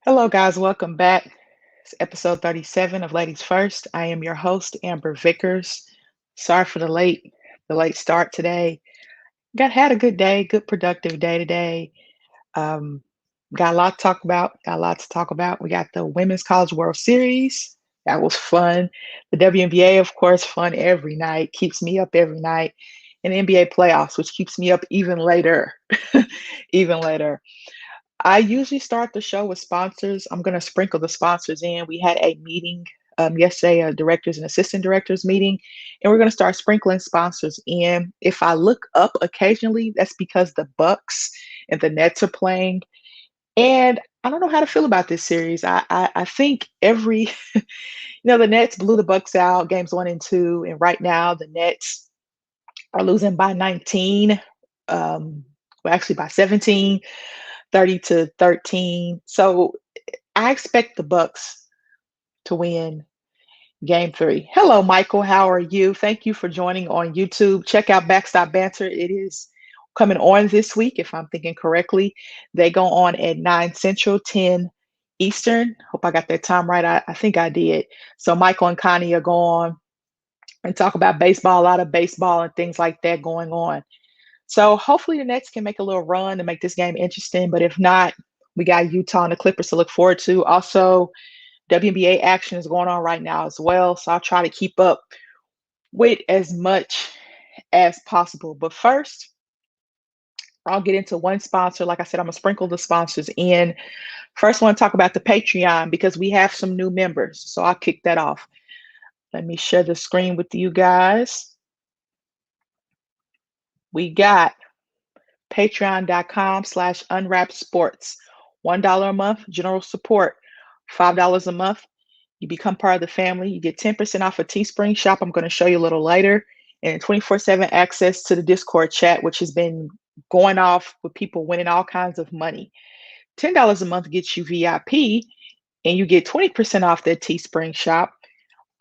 Hello, guys. Welcome back. It's episode 37 of Ladies First. I am your host, Amber Vickers. Sorry for the late start today. Got had a good day, good productive day today. Um, got a lot to talk about. Got a lot to talk about. We got the Women's College World Series. That was fun. The WNBA, of course, fun every night. Keeps me up every night. And the NBA playoffs, which keeps me up even later. even later. I usually start the show with sponsors. I'm going to sprinkle the sponsors in. We had a meeting yesterday, a directors and assistant directors meeting, and we're going to start sprinkling sponsors in. If I look up occasionally, that's because the Bucks and the Nets are playing. And I don't know how to feel about this series. I think the Nets blew the Bucks out games 1 and 2, and right now the Nets are losing by 19. Well, actually by 17. 30-13. So I expect the Bucks to win game 3. Hello, Michael. How are you? Thank you for joining on YouTube. Check out Backstop Banter. It is coming on this week, if I'm thinking correctly. They go on at 9 Central, 10 Eastern. Hope I got that time right. I think I did. So Michael and Connie are going on and talk about baseball, a lot of baseball and things like that going on. So hopefully the Nets can make a little run to make this game interesting. But if not, we got Utah and the Clippers to look forward to. Also, WNBA action is going on right now as well. So I'll try to keep up with as much as possible. But first, I'll get into one sponsor. Like I said, I'm going to sprinkle the sponsors in. First, I want to talk about the Patreon because we have some new members. So I'll kick that off. Let me share the screen with you guys. We got patreon.com/unwrapsports. $1 a month, general support. $5 a month, you become part of the family. You get 10% off a Teespring shop. I'm going to show you a little later. And 24/7 access to the Discord chat, which has been going off with people winning all kinds of money. $10 a month gets you VIP, and you get 20% off that Teespring shop.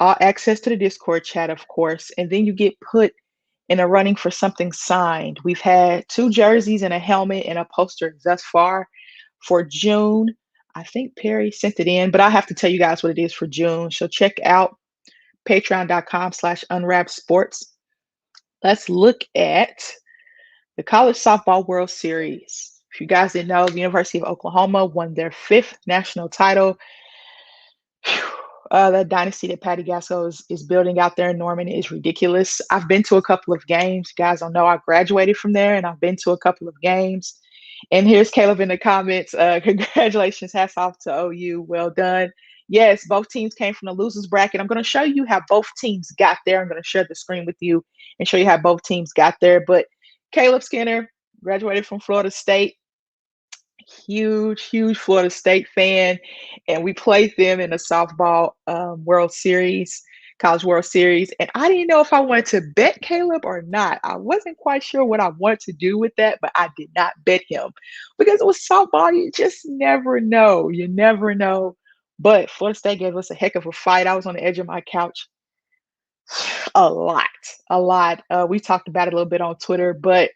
All access to the Discord chat, of course. And then you get put in a running for something signed. We've had 2 jerseys and a helmet and a poster thus far for June. I think Perry sent it in, but I have to tell you guys what it is for June. So check out patreon.com/unwrapsports. Let's look at the College Softball World Series. If you guys didn't know, the University of Oklahoma won their 5th national title. The dynasty that Patty Gaskell is building out there in Norman is ridiculous. I've been to a couple of games. You guys don't know I graduated from there, and I've been to a couple of games. And here's Caleb in the comments. Congratulations. Hats off to OU. Well done. Yes, both teams came from the losers bracket. I'm going to show you how both teams got there. I'm going to share the screen with you and show you how both teams got there. But Caleb Skinner graduated from Florida State. Huge Florida State fan, and we played them in the softball World Series, College World Series, and I didn't know if I wanted to bet Caleb or not. I wasn't quite sure what I wanted to do with that, but I did not bet him because it was softball. You just never know. You never know. But Florida State gave us a heck of a fight. I was on the edge of my couch a lot. We talked about it a little bit on Twitter, but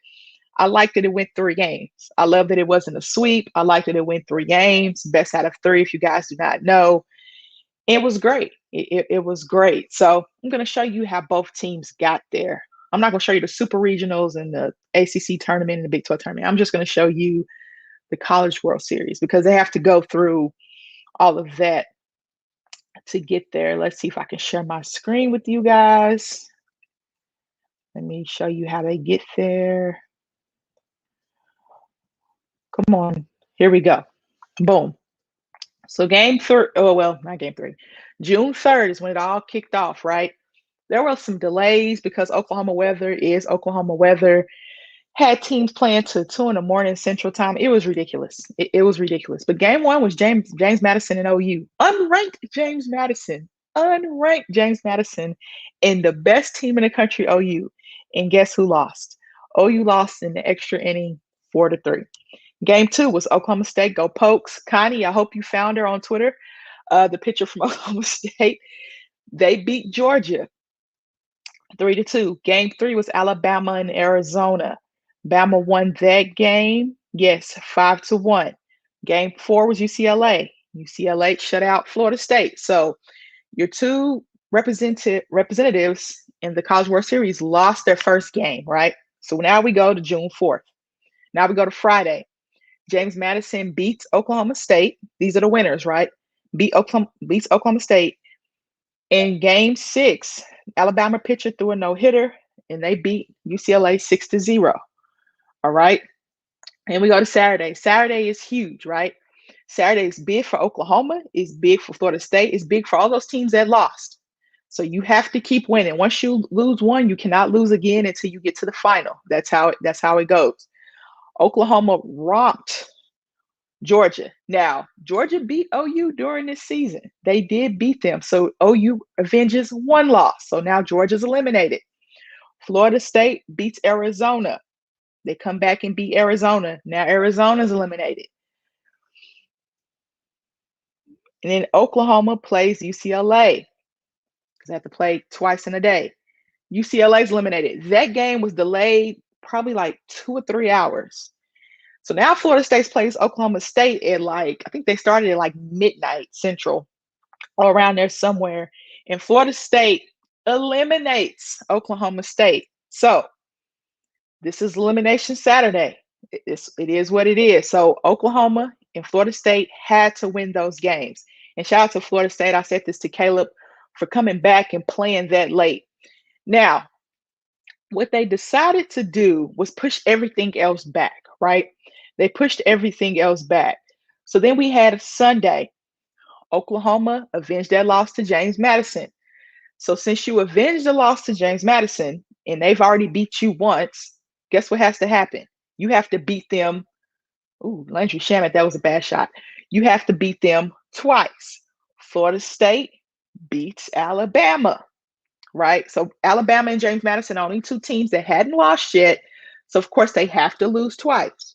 I like that it went 3 games. I love that it wasn't a sweep. I like that it went 3 games, best out of 3, if you guys do not know. It was great. It was great. So I'm going to show you how both teams got there. I'm not going to show you the super regionals and the ACC tournament and the Big 12 tournament. I'm just going to show you the College World Series because they have to go through all of that to get there. Let's see if I can share my screen with you guys. Let me show you how they get there. Come on. Here we go. Boom. So game 3, oh, well, not game 3. June 3rd is when it all kicked off, right? There were some delays because Oklahoma weather is Oklahoma weather. Had teams playing to 2 in the morning Central Time. It was ridiculous. It was ridiculous. But game 1 was James Madison and OU. Unranked James Madison. Unranked James Madison. And the best team in the country, OU. And guess who lost? OU lost in the extra inning 4-3. Game 2 was Oklahoma State. Go Pokes. Connie, I hope you found her on Twitter. The picture from Oklahoma State. They beat Georgia 3-2. Game 3 was Alabama and Arizona. Bama won that game. Yes, 5-1. Game 4 was UCLA UCLA shut out Florida State. So your two representatives in the College World Series lost their first game, right? So now we go to June 4th. Now we go to Friday. James Madison beats Oklahoma State. These are the winners, right? Beats Oklahoma State. In game 6, Alabama pitcher threw a no-hitter and they beat UCLA 6-0. All right. And we go to Saturday. Saturday is huge, right? Saturday is big for Oklahoma, it's big for Florida State, it's big for all those teams that lost. So you have to keep winning. Once you lose one, you cannot lose again until you get to the final. That's how it goes. Oklahoma romped Georgia. Now, Georgia beat OU during this season. They did beat them. So OU avenges one loss. So now Georgia's eliminated. Florida State beats Arizona. They come back and beat Arizona. Now Arizona's eliminated. And then Oklahoma plays UCLA because they have to play twice in a day. UCLA's eliminated. That game was delayed probably like 2 or 3 hours. So now Florida State plays Oklahoma State at like, I think they started at like midnight Central or around there somewhere. And Florida State eliminates Oklahoma State. So this is Elimination Saturday. It is what it is. So Oklahoma and Florida State had to win those games. And shout out to Florida State. I said this to Caleb for coming back and playing that late. Now, what they decided to do was push everything else back, right? They pushed everything else back. So then we had Sunday. Oklahoma avenged that loss to James Madison. So since you avenged the loss to James Madison and they've already beat you once, guess what has to happen? You have to beat them. Ooh, Landry Shamet, that was a bad shot. You have to beat them twice. Florida State beats Alabama, right? So Alabama and James Madison are only two teams that hadn't lost yet. So of course they have to lose twice.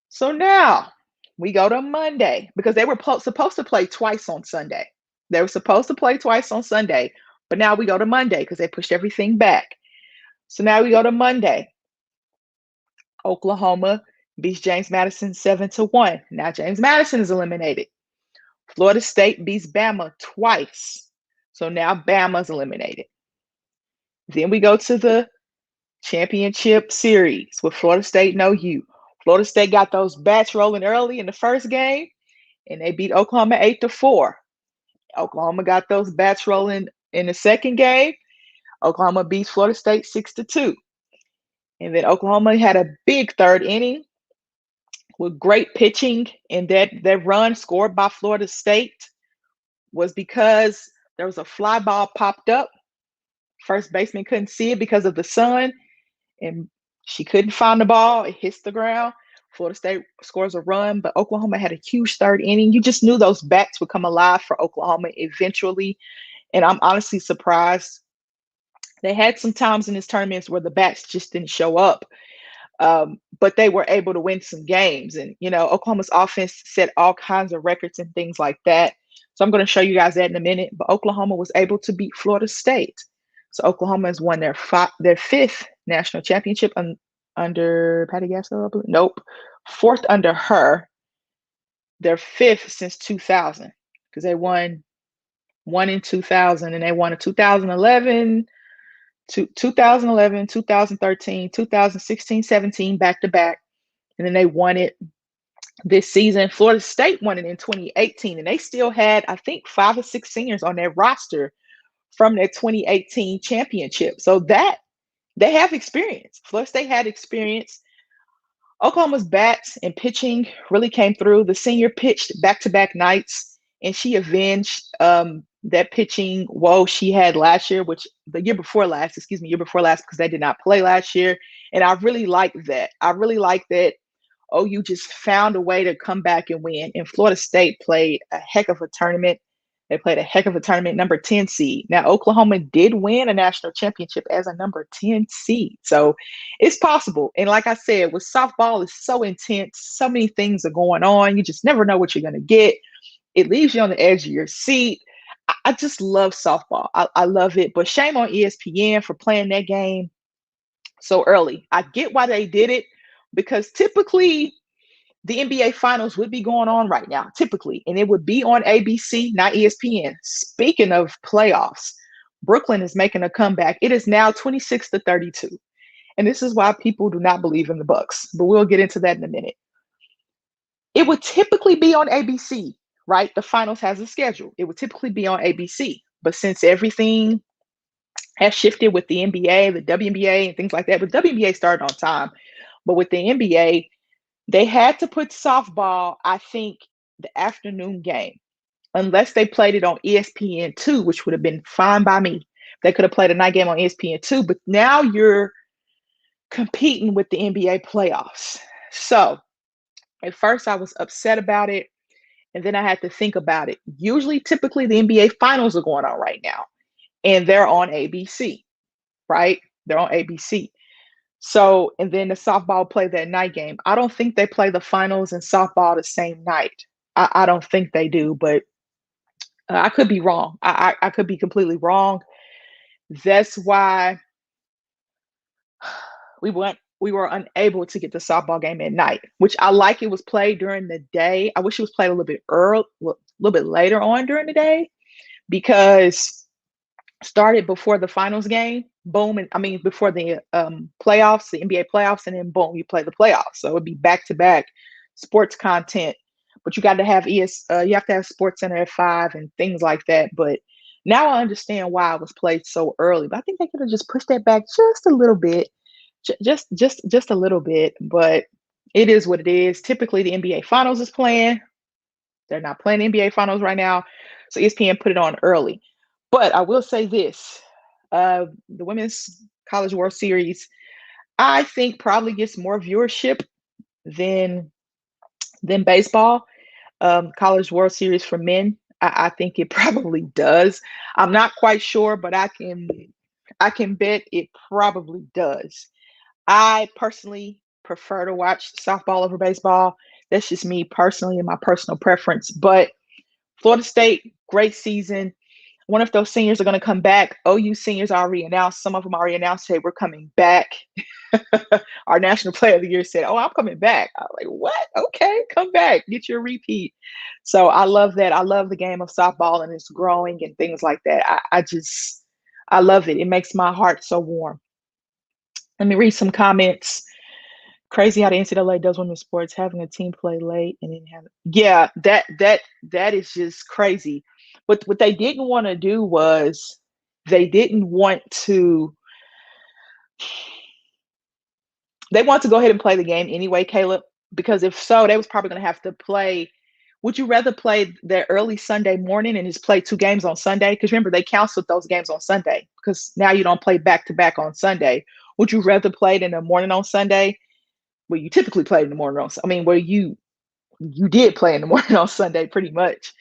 So now we go to Monday because they were supposed to play twice on Sunday. They were supposed to play twice on Sunday, but now we go to Monday because they pushed everything back. So now we go to Monday. Oklahoma beats James Madison 7-1. Now James Madison is eliminated. Florida State beats Bama twice. So now Bama's eliminated. Then we go to the championship series with Florida State and OU. Florida State got those bats rolling early in the first game, and they beat Oklahoma 8-4. Oklahoma got those bats rolling in the second game. Oklahoma beats Florida State 6-2. And then Oklahoma had a big third inning with great pitching, and that run scored by Florida State was because there was a fly ball popped up. First baseman couldn't see it because of the sun, and she couldn't find the ball. It hits the ground. Florida State scores a run, but Oklahoma had a huge third inning. You just knew those bats would come alive for Oklahoma eventually, and I'm honestly surprised. They had some times in this tournament where the bats just didn't show up, but they were able to win some games. And, Oklahoma's offense set all kinds of records and things like that. So I'm going to show you guys that in a minute. But Oklahoma was able to beat Florida State. So Oklahoma has won their fifth national championship under Patty Gaskell. Nope. Fourth under her. Their fifth since 2000 because they won one in 2000 and they won in 2011, 2013, 2016, 17 back to back. And then they won it this season. Florida State won it in 2018 and they still had, I think, 5 or 6 seniors on their roster from their 2018 championship. So that they have experience. Florida State had experience. Oklahoma's bats and pitching really came through. The senior pitched back-to-back nights, and she avenged that pitching woe she had last year, year before last, because they did not play last year. And I really like that. I really like that OU just found a way to come back and win. And Florida State played a heck of a tournament. They played a heck of a tournament, number 10 seed. Now, Oklahoma did win a national championship as a number 10 seed. So it's possible. And like I said, with softball, it's so intense. So many things are going on. You just never know what you're going to get. It leaves you on the edge of your seat. I just love softball. I love it. But shame on ESPN for playing that game so early. I get why they did it because typically the NBA finals would be going on right now, typically, and it would be on ABC, not ESPN. Speaking of playoffs, Brooklyn is making a comeback. It is now 26-32. And this is why people do not believe in the Bucks, but we'll get into that in a minute. It would typically be on ABC, right? The finals has a schedule. It would typically be on ABC. But since everything has shifted with the NBA, the WNBA, and things like that, but WNBA started on time. But with the NBA, they had to put softball, I think, the afternoon game, unless they played it on ESPN2, which would have been fine by me. They could have played a night game on ESPN2, but now you're competing with the NBA playoffs. So at first I was upset about it, and then I had to think about it. Usually, typically, the NBA finals are going on right now, and they're on ABC, right? They're on ABC. So, and then the softball play that night game. I don't think they play the finals and softball the same night. I don't think they do, but I could be wrong. I could be completely wrong. That's why we were unable to get the softball game at night, which I like. It was played during the day. I wish it was played a little bit early, a little bit later on during the day, because started before the finals game, boom, and I mean before the playoffs, the NBA playoffs, and then boom, you play the playoffs. So it would be back to back sports content, but you got to have you have to have Sports Center at 5 and things like that. But now I understand why it was played so early. But I think they could have just pushed that back just a little bit, just a little bit. But it is what it is. Typically, the NBA Finals is playing. They're not playing NBA Finals right now, so ESPN put it on early. But I will say this: the Women's College World Series, I think, probably gets more viewership than baseball. College World Series for men, I think it probably does. I'm not quite sure, but I can bet it probably does. I personally prefer to watch softball over baseball. That's just me personally and my personal preference. But Florida State, great season. One of those seniors are going to come back. OU seniors already announced. Some of them already announced, hey, we're coming back. Our National Player of the Year said, oh, I'm coming back. I was like, what? Okay, come back. Get your repeat. So I love that. I love the game of softball, and it's growing and things like that. I love it. It makes my heart so warm. Let me read some comments. Crazy how the NCAA does women's sports, having a team play late and then have, yeah, that is just crazy. But what they didn't want to do was they didn't want to they want to go ahead and play the game anyway, Caleb, because if so, they was probably going to have to play. Would you rather play their early Sunday morning and just play two games on Sunday? Because remember, they canceled those games on Sunday because now you don't play back to back on Sunday. Would you rather play it in the morning on Sunday? Well, you typically play in the morning on, I mean, where you did play in the morning on Sunday pretty much.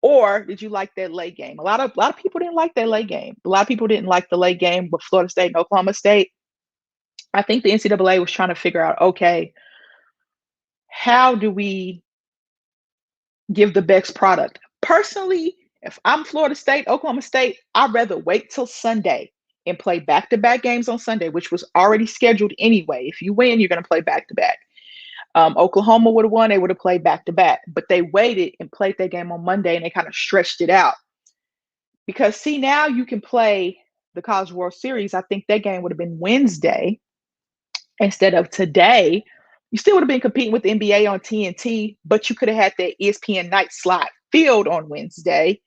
Or did you like that late game? A lot of people didn't like that late game. A lot of people didn't like the late game with Florida State and Oklahoma State. I think the NCAA was trying to figure out, okay, how do we give the best product? Personally, if I'm Florida State, Oklahoma State, I'd rather wait till Sunday and play back-to-back games on Sunday, which was already scheduled anyway. If you win, you're going to play back-to-back. Oklahoma would have won, they would have played back-to-back. But they waited and played that game on Monday, and they kind of stretched it out. Because, see, now you can play the College World Series. I think that game would have been Wednesday instead of today. You still would have been competing with the NBA on TNT, but you could have had that ESPN night slot filled on Wednesday.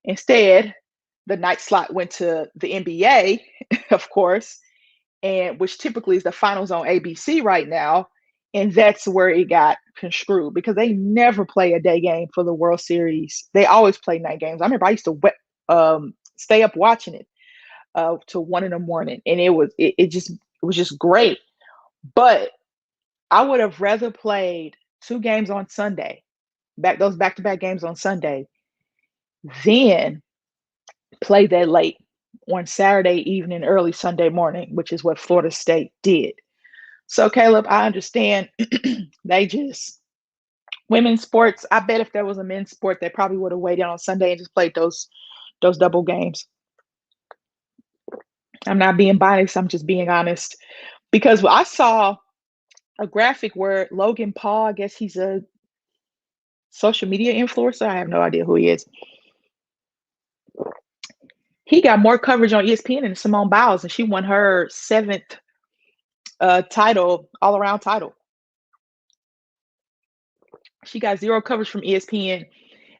Instead, the night slot went to the NBA, of course, and which typically is the finals on ABC right now. And that's where it got construed because they never play a day game for the World Series. They always play night games. I remember I used to stay up watching it till 1 in the morning, and it was just great. But I would have rather played two games on Sunday, those back-to-back games on Sunday, than play that late on Saturday evening, early Sunday morning, which is what Florida State did. So, Caleb, I understand they just women's sports. I bet if there was a men's sport, they probably would have waited on Sunday and just played those double games. I'm not being biased. I'm just being honest because I saw a graphic where Logan Paul, I guess he's a social media influencer. I have no idea who he is. He got more coverage on ESPN than Simone Biles, and she won her seventh title, all around title. She got zero coverage from ESPN,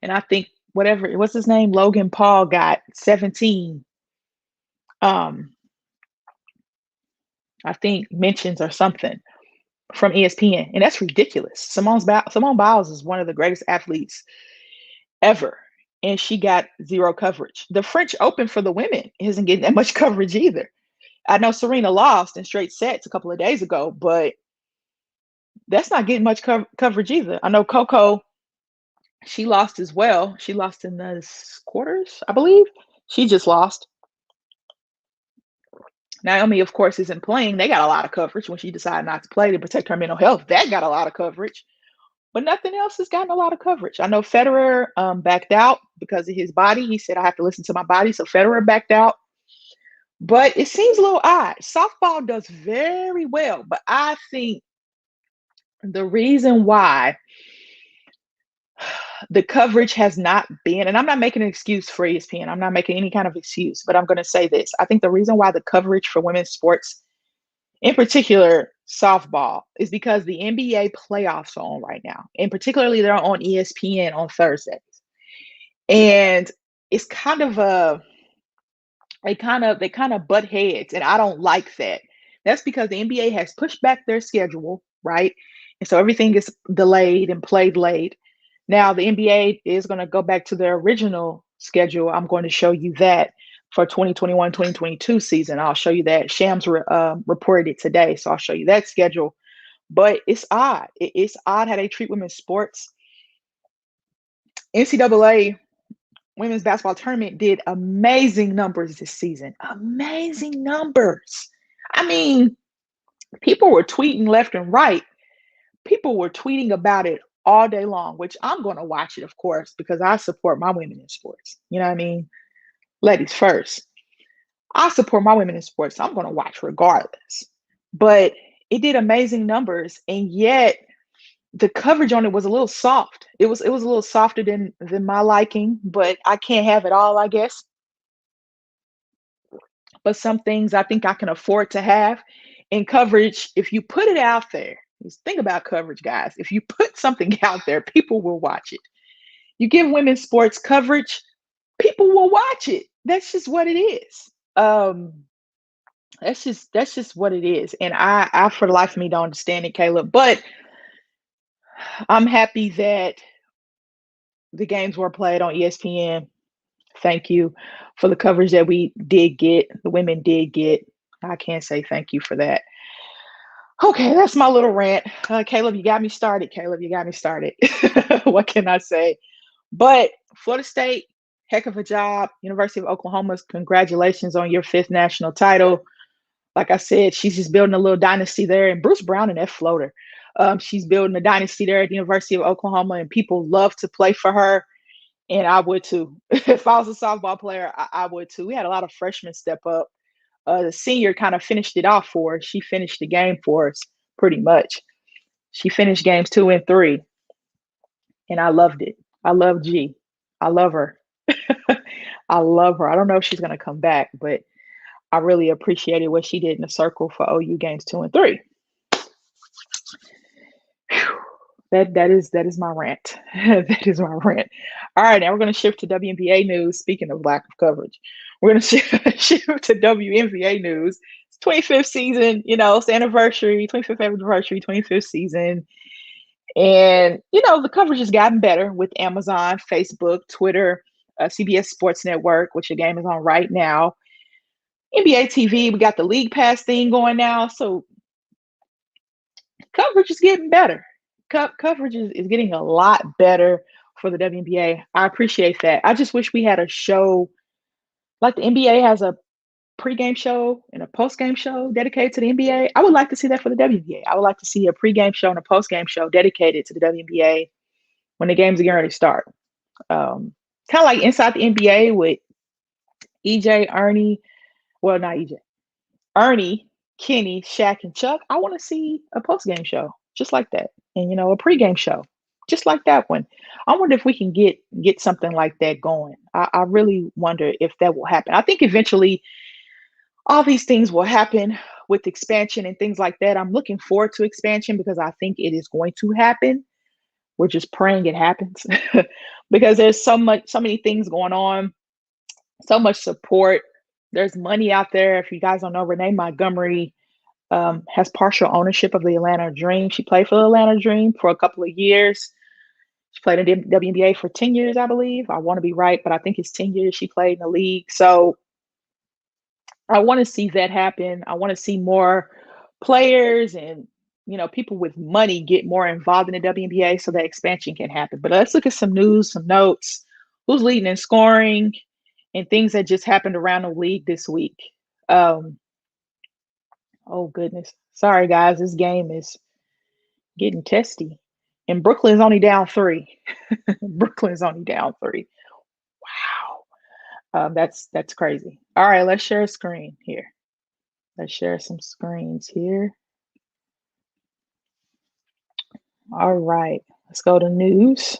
and I think whatever what's his name, Logan Paul got 17. Um, I think mentions or something from ESPN, and that's ridiculous. Simone Biles is one of the greatest athletes ever, and she got zero coverage. The French Open for the women isn't getting that much coverage either. I know Serena lost in straight sets a couple of days ago, but that's not getting much coverage either. I know Coco, she lost as well. She lost in the quarters, I believe. She just lost. Naomi, of course, isn't playing. They got a lot of coverage when she decided not to play to protect her mental health. That got a lot of coverage, but nothing else has gotten a lot of coverage. I know Federer backed out because of his body. He said, I have to listen to my body. So Federer backed out. But it seems a little odd. Softball does very well, but I think the reason why the coverage has not been, and I'm not making an excuse for ESPN, I'm not making any kind of excuse, but I'm going to say this. I think the reason why the coverage for women's sports, in particular softball, is because the NBA playoffs are on right now. And particularly they're on ESPN on Thursdays. And it's kind of they kind of butt heads, and I don't like that. That's because the NBA has pushed back their schedule, right? And so everything is delayed and played late. Now the NBA is going to go back to their original schedule. I'm going to show you that for 2021-2022 season. I'll show you that. Shams reported it today, so I'll show you that schedule. But it's odd. It's odd how they treat women's sports. NCAA women's basketball tournament did amazing numbers this season. Amazing numbers. I mean, people were tweeting left and right. People were tweeting about it all day long, which I'm going to watch it, of course, because I support my women in sports. You know what I mean? Ladies first. I support my women in sports, so I'm going to watch regardless. But it did amazing numbers, and yet the coverage on it was a little soft. It was a little softer than my liking, but I can't have it all, I guess. But some things I think I can afford to have. And coverage, if you put it out there, just think about coverage, guys. If you put something out there, people will watch it. You give women's sports coverage, people will watch it. That's just what it is. That's just what it is. And I for the life of me don't understand it, Caleb. But I'm happy that the games were played on ESPN. Thank you for the coverage that we did get, the women did get. I can't say thank you for that. Okay, that's my little rant. Caleb, you got me started. Caleb, you got me started. What can I say? But Florida State, heck of a job. University of Oklahoma's congratulations on your fifth national title. Like I said, she's just building a little dynasty there. And Bruce Brown and that floater. She's building a dynasty there at the University of Oklahoma, and people love to play for her. And I would too. If I was a softball player, I would too. We had a lot of freshmen step up. The senior kind of finished it off for us. She finished the game for us pretty much. She finished games 2 and 3, and I loved it. I love G. I love her. I love her. I don't know if she's going to come back, but I really appreciated what she did in the circle for OU games 2 and 3. Whew. That is my rant. That is my rant. All right, now we're going to shift to WNBA news. Speaking of lack of coverage, we're going to shift to WNBA news. It's 25th season. It's the anniversary, 25th anniversary, 25th season, and the coverage has gotten better with Amazon, Facebook, Twitter, CBS Sports Network, which the game is on right now. NBA TV, we got the League Pass thing going now, so coverage is getting better. Coverage is getting a lot better for the WNBA. I appreciate that. I just wish we had a show like the NBA has a pregame show and a postgame show dedicated to the NBA. I would like to see that for the WNBA. I would like to see a pregame show and a postgame show dedicated to the WNBA when the games are getting ready to start. Kind of like Inside the NBA with EJ, Ernie. Well, not EJ. Ernie, Kenny, Shaq, and Chuck, I want to see a post-game show just like that. And a pregame show just like that one. I wonder if we can get something like that going. I really wonder if that will happen. I think eventually all these things will happen with expansion and things like that. I'm looking forward to expansion because I think it is going to happen. We're just praying it happens because there's so many things going on, so much support. There's money out there. If you guys don't know, Renee Montgomery has partial ownership of the Atlanta Dream. She played for the Atlanta Dream for a couple of years. She played in the WNBA for 10 years, I believe. I want to be right, but I think it's 10 years she played in the league. So I want to see that happen. I want to see more players and people with money get more involved in the WNBA so that expansion can happen. But let's look at some news, some notes. Who's leading in scoring and things that just happened around the league this week. Um, oh goodness. Sorry guys, this game is getting testy. And Brooklyn's only down 3. Brooklyn's only down 3. Wow. That's crazy. All right, let's share a screen here. Let's share some screens here. All right, let's go to news.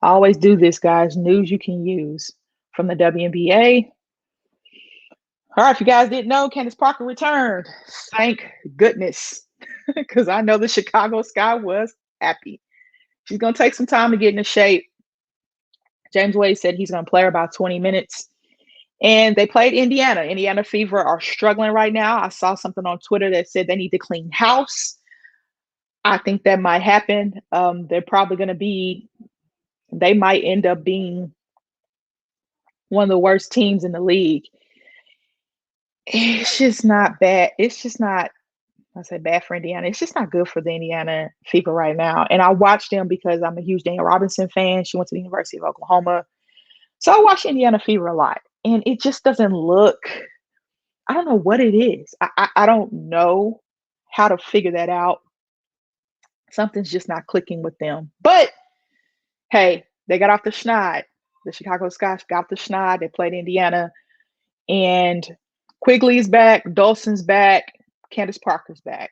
I always do this, guys. News you can use from the WNBA. All right, if you guys didn't know, Candace Parker returned. Thank goodness, because I know the Chicago Sky was happy. She's going to take some time to get into shape. James Wade said he's going to play her about 20 minutes. And they played Indiana. Indiana Fever are struggling right now. I saw something on Twitter that said they need to clean house. I think that might happen. They're probably going to be, they might end up being one of the worst teams in the league. It's just not bad. It's just not, I say bad for Indiana. It's just not good for the Indiana Fever right now. And I watch them because I'm a huge Danielle Robinson fan. She went to the University of Oklahoma. So I watch Indiana Fever a lot. And it just doesn't look, I don't know what it is. I don't know how to figure that out. Something's just not clicking with them. But hey, they got off the schneid. The Chicago Sky got off the schneid. They played Indiana. And Quigley's back. Dawson's back. Candace Parker's back.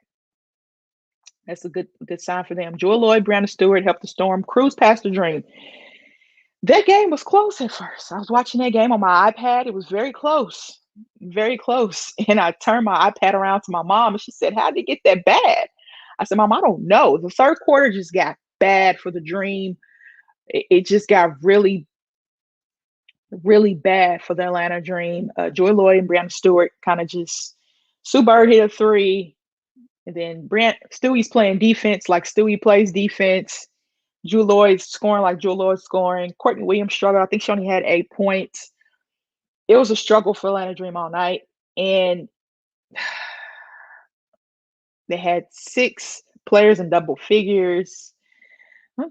That's a good sign for them. Jewel Lloyd, Brianna Stewart helped the Storm cruise past the Dream. That game was close at first. I was watching that game on my iPad. It was very close, very close. And I turned my iPad around to my mom, and she said, "How did it get that bad?" I said, "Mom, I don't know. The third quarter just got bad for the Dream. It just got really, really bad for the Atlanta Dream." Joy Lloyd and Brianna Stewart kind of just, Sue Bird hit a 3. And then Stewie's playing defense like Stewie plays defense. Jewel Lloyd's scoring like Jewel Lloyd's scoring. Courtney Williams struggled. I think she only had 8 points. It was a struggle for Atlanta Dream all night. And they had 6 players in double figures.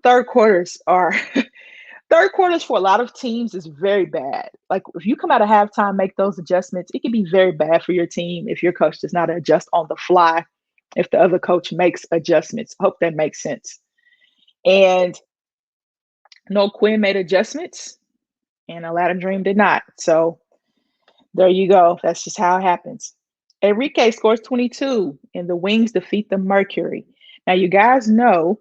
Third quarters for a lot of teams is very bad. Like if you come out of halftime, make those adjustments, it can be very bad for your team if your coach does not adjust on the fly, if the other coach makes adjustments. I hope that makes sense. And Noel Quinn made adjustments, and Aladdin Dream did not. So there you go. That's just how it happens. Enrique scores 22, and the Wings defeat the Mercury. Now, you guys know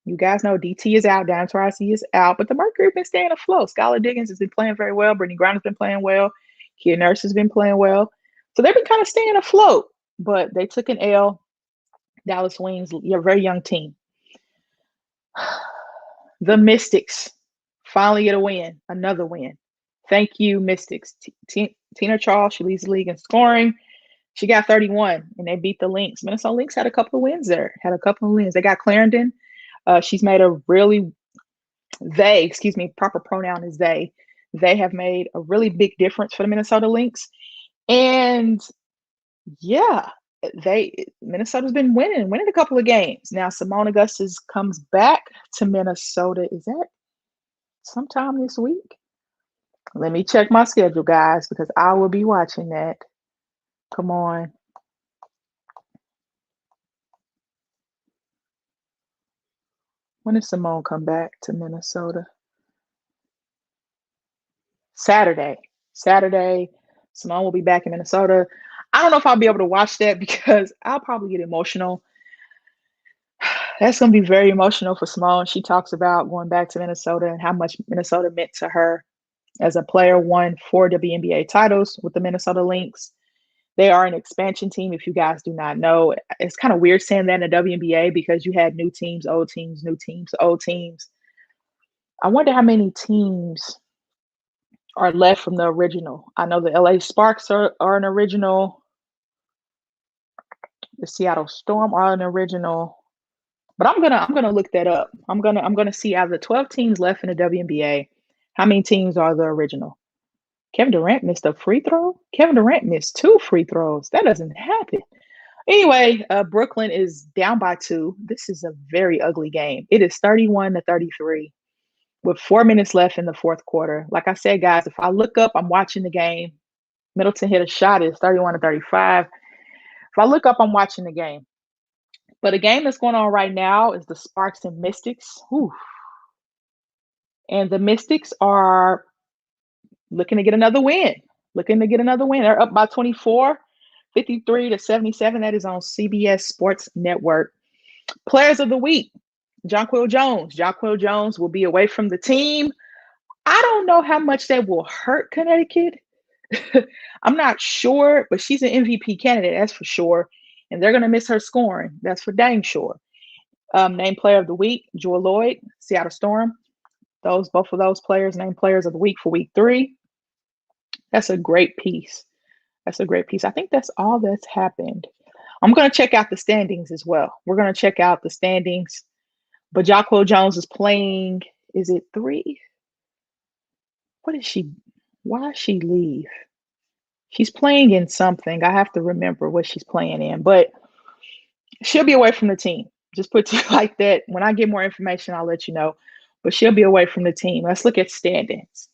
DT is out, Diana Taurasi is out, but the Mercury have been staying afloat. Skylar Diggins has been playing very well. Brittany Griner's been playing well. Kia Nurse has been playing well. So they've been kind of staying afloat, but they took an L. Dallas Wings, a very young team. The Mystics finally get a win, another win. Thank you, Mystics. Tina Charles, she leads the league in scoring. She got 31, and they beat the Lynx. Minnesota Lynx had a couple of wins there. They got Clarendon. She's made a really, proper pronoun is they. They have made a really big difference for the Minnesota Lynx. And yeah, Minnesota's been winning a couple of games. Now Simone Augustus comes back to Minnesota. Is that sometime this week? Let me check my schedule, guys, because I will be watching that. Come on. When does Simone come back to Minnesota? Saturday. Simone will be back in Minnesota. I don't know if I'll be able to watch that because I'll probably get emotional. That's gonna be very emotional for Simone. She talks about going back to Minnesota and how much Minnesota meant to her as a player. Won 4 WNBA titles with the Minnesota Lynx. They are an expansion team. If you guys do not know, it's kind of weird saying that in the WNBA because you had new teams, old teams, new teams, old teams. I wonder how many teams are left from the original. I know the LA Sparks are an original. The Seattle Storm are an original. But I'm gonna look that up. I'm gonna see out of the 12 teams left in the WNBA, how many teams are the original. Kevin Durant missed a free throw. Kevin Durant missed two free throws. That doesn't happen. Anyway, Brooklyn is down by two. This is a very ugly game. It is 31-33 with 4 minutes left in the fourth quarter. Like I said, guys, if I look up, I'm watching the game. Middleton hit a shot. It's 31-35. If I look up, I'm watching the game. But a game that's going on right now is the Sparks and Mystics. Whew. And the Mystics are looking to get another win. Looking to get another win. They're up by 24, 53-77. That is on CBS Sports Network. Players of the week, Jonquel Jones. Jonquel Jones will be away from the team. I don't know how much that will hurt Connecticut. I'm not sure, but she's an MVP candidate, that's for sure. And they're going to miss her scoring. That's for dang sure. Named player of the week, Jewel Lloyd, Seattle Storm. Both of those players named players of the week for week 3. That's a great piece. That's a great piece. I think that's all that's happened. I'm going to check out the standings as well. We're going to check out the standings. But Jonquel Jones is playing, is it 3? What is she? Why did she leave? She's playing in something. I have to remember what she's playing in, but she'll be away from the team. Just put it like that. When I get more information, I'll let you know. But she'll be away from the team. Let's look at standings.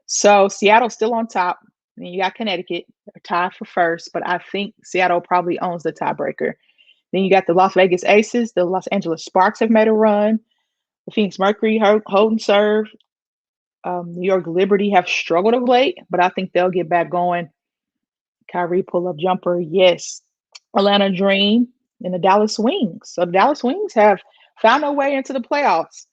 So Seattle's still on top. And you got Connecticut tied for first, but I think Seattle probably owns the tiebreaker. Then you got the Las Vegas Aces. The Los Angeles Sparks have made a run. The Phoenix Mercury hold and serve. New York Liberty have struggled of late, but I think they'll get back going. Kyrie pull-up jumper, yes. Atlanta Dream and the Dallas Wings. So the Dallas Wings have found their way into the playoffs.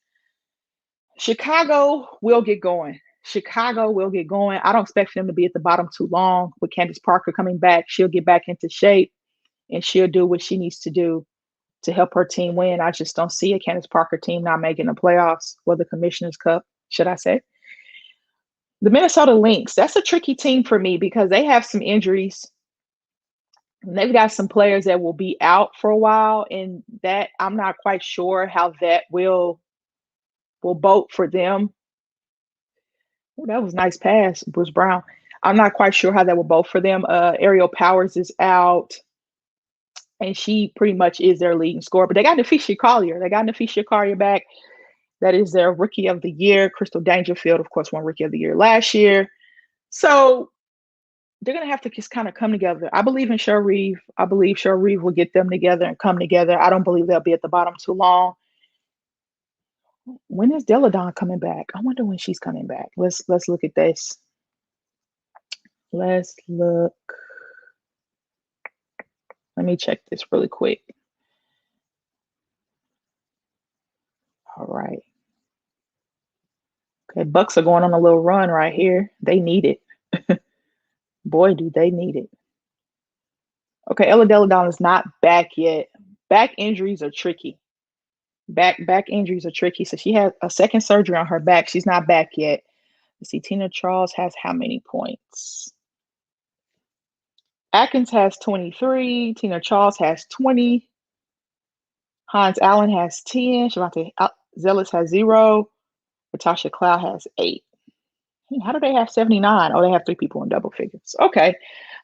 Chicago will get going. I don't expect them to be at the bottom too long. With Candace Parker coming back, she'll get back into shape and she'll do what she needs to do to help her team win. I just don't see a Candace Parker team not making the playoffs or the Commissioner's Cup, should I say. The Minnesota Lynx, that's a tricky team for me because they have some injuries. And they've got some players that will be out for a while, and that I'm not quite sure how that will boat for them. Ooh, that was a nice pass, Bruce Brown. I'm not quite sure how that will boat for them. Ariel Powers is out, and she pretty much is their leading scorer. But they got Nafisha Collier. Back. That is their Rookie of the Year. Crystal Dangerfield, of course, won Rookie of the Year last year. So they're going to have to just kind of come together. I believe in Cheryl Reeve. I believe Cheryl Reeve will get them together and come together. I don't believe they'll be at the bottom too long. When is Deladon coming back? I wonder when she's coming back. Let's look at this. Let's look. Let me check this really quick. All right. Okay, Bucks are going on a little run right here. They need it. Boy, do they need it. Okay, Ella Deladon is not back yet. Back injuries are tricky. Back injuries are tricky. So she had a second surgery on her back. She's not back yet. Let's see, Tina Charles has how many points? Atkins has 23. Tina Charles has 20. Hans Allen has 10. Shavante Zealous has 0. Natasha Cloud has 8. How do they have 79? Oh, they have 3 people in double figures. Okay.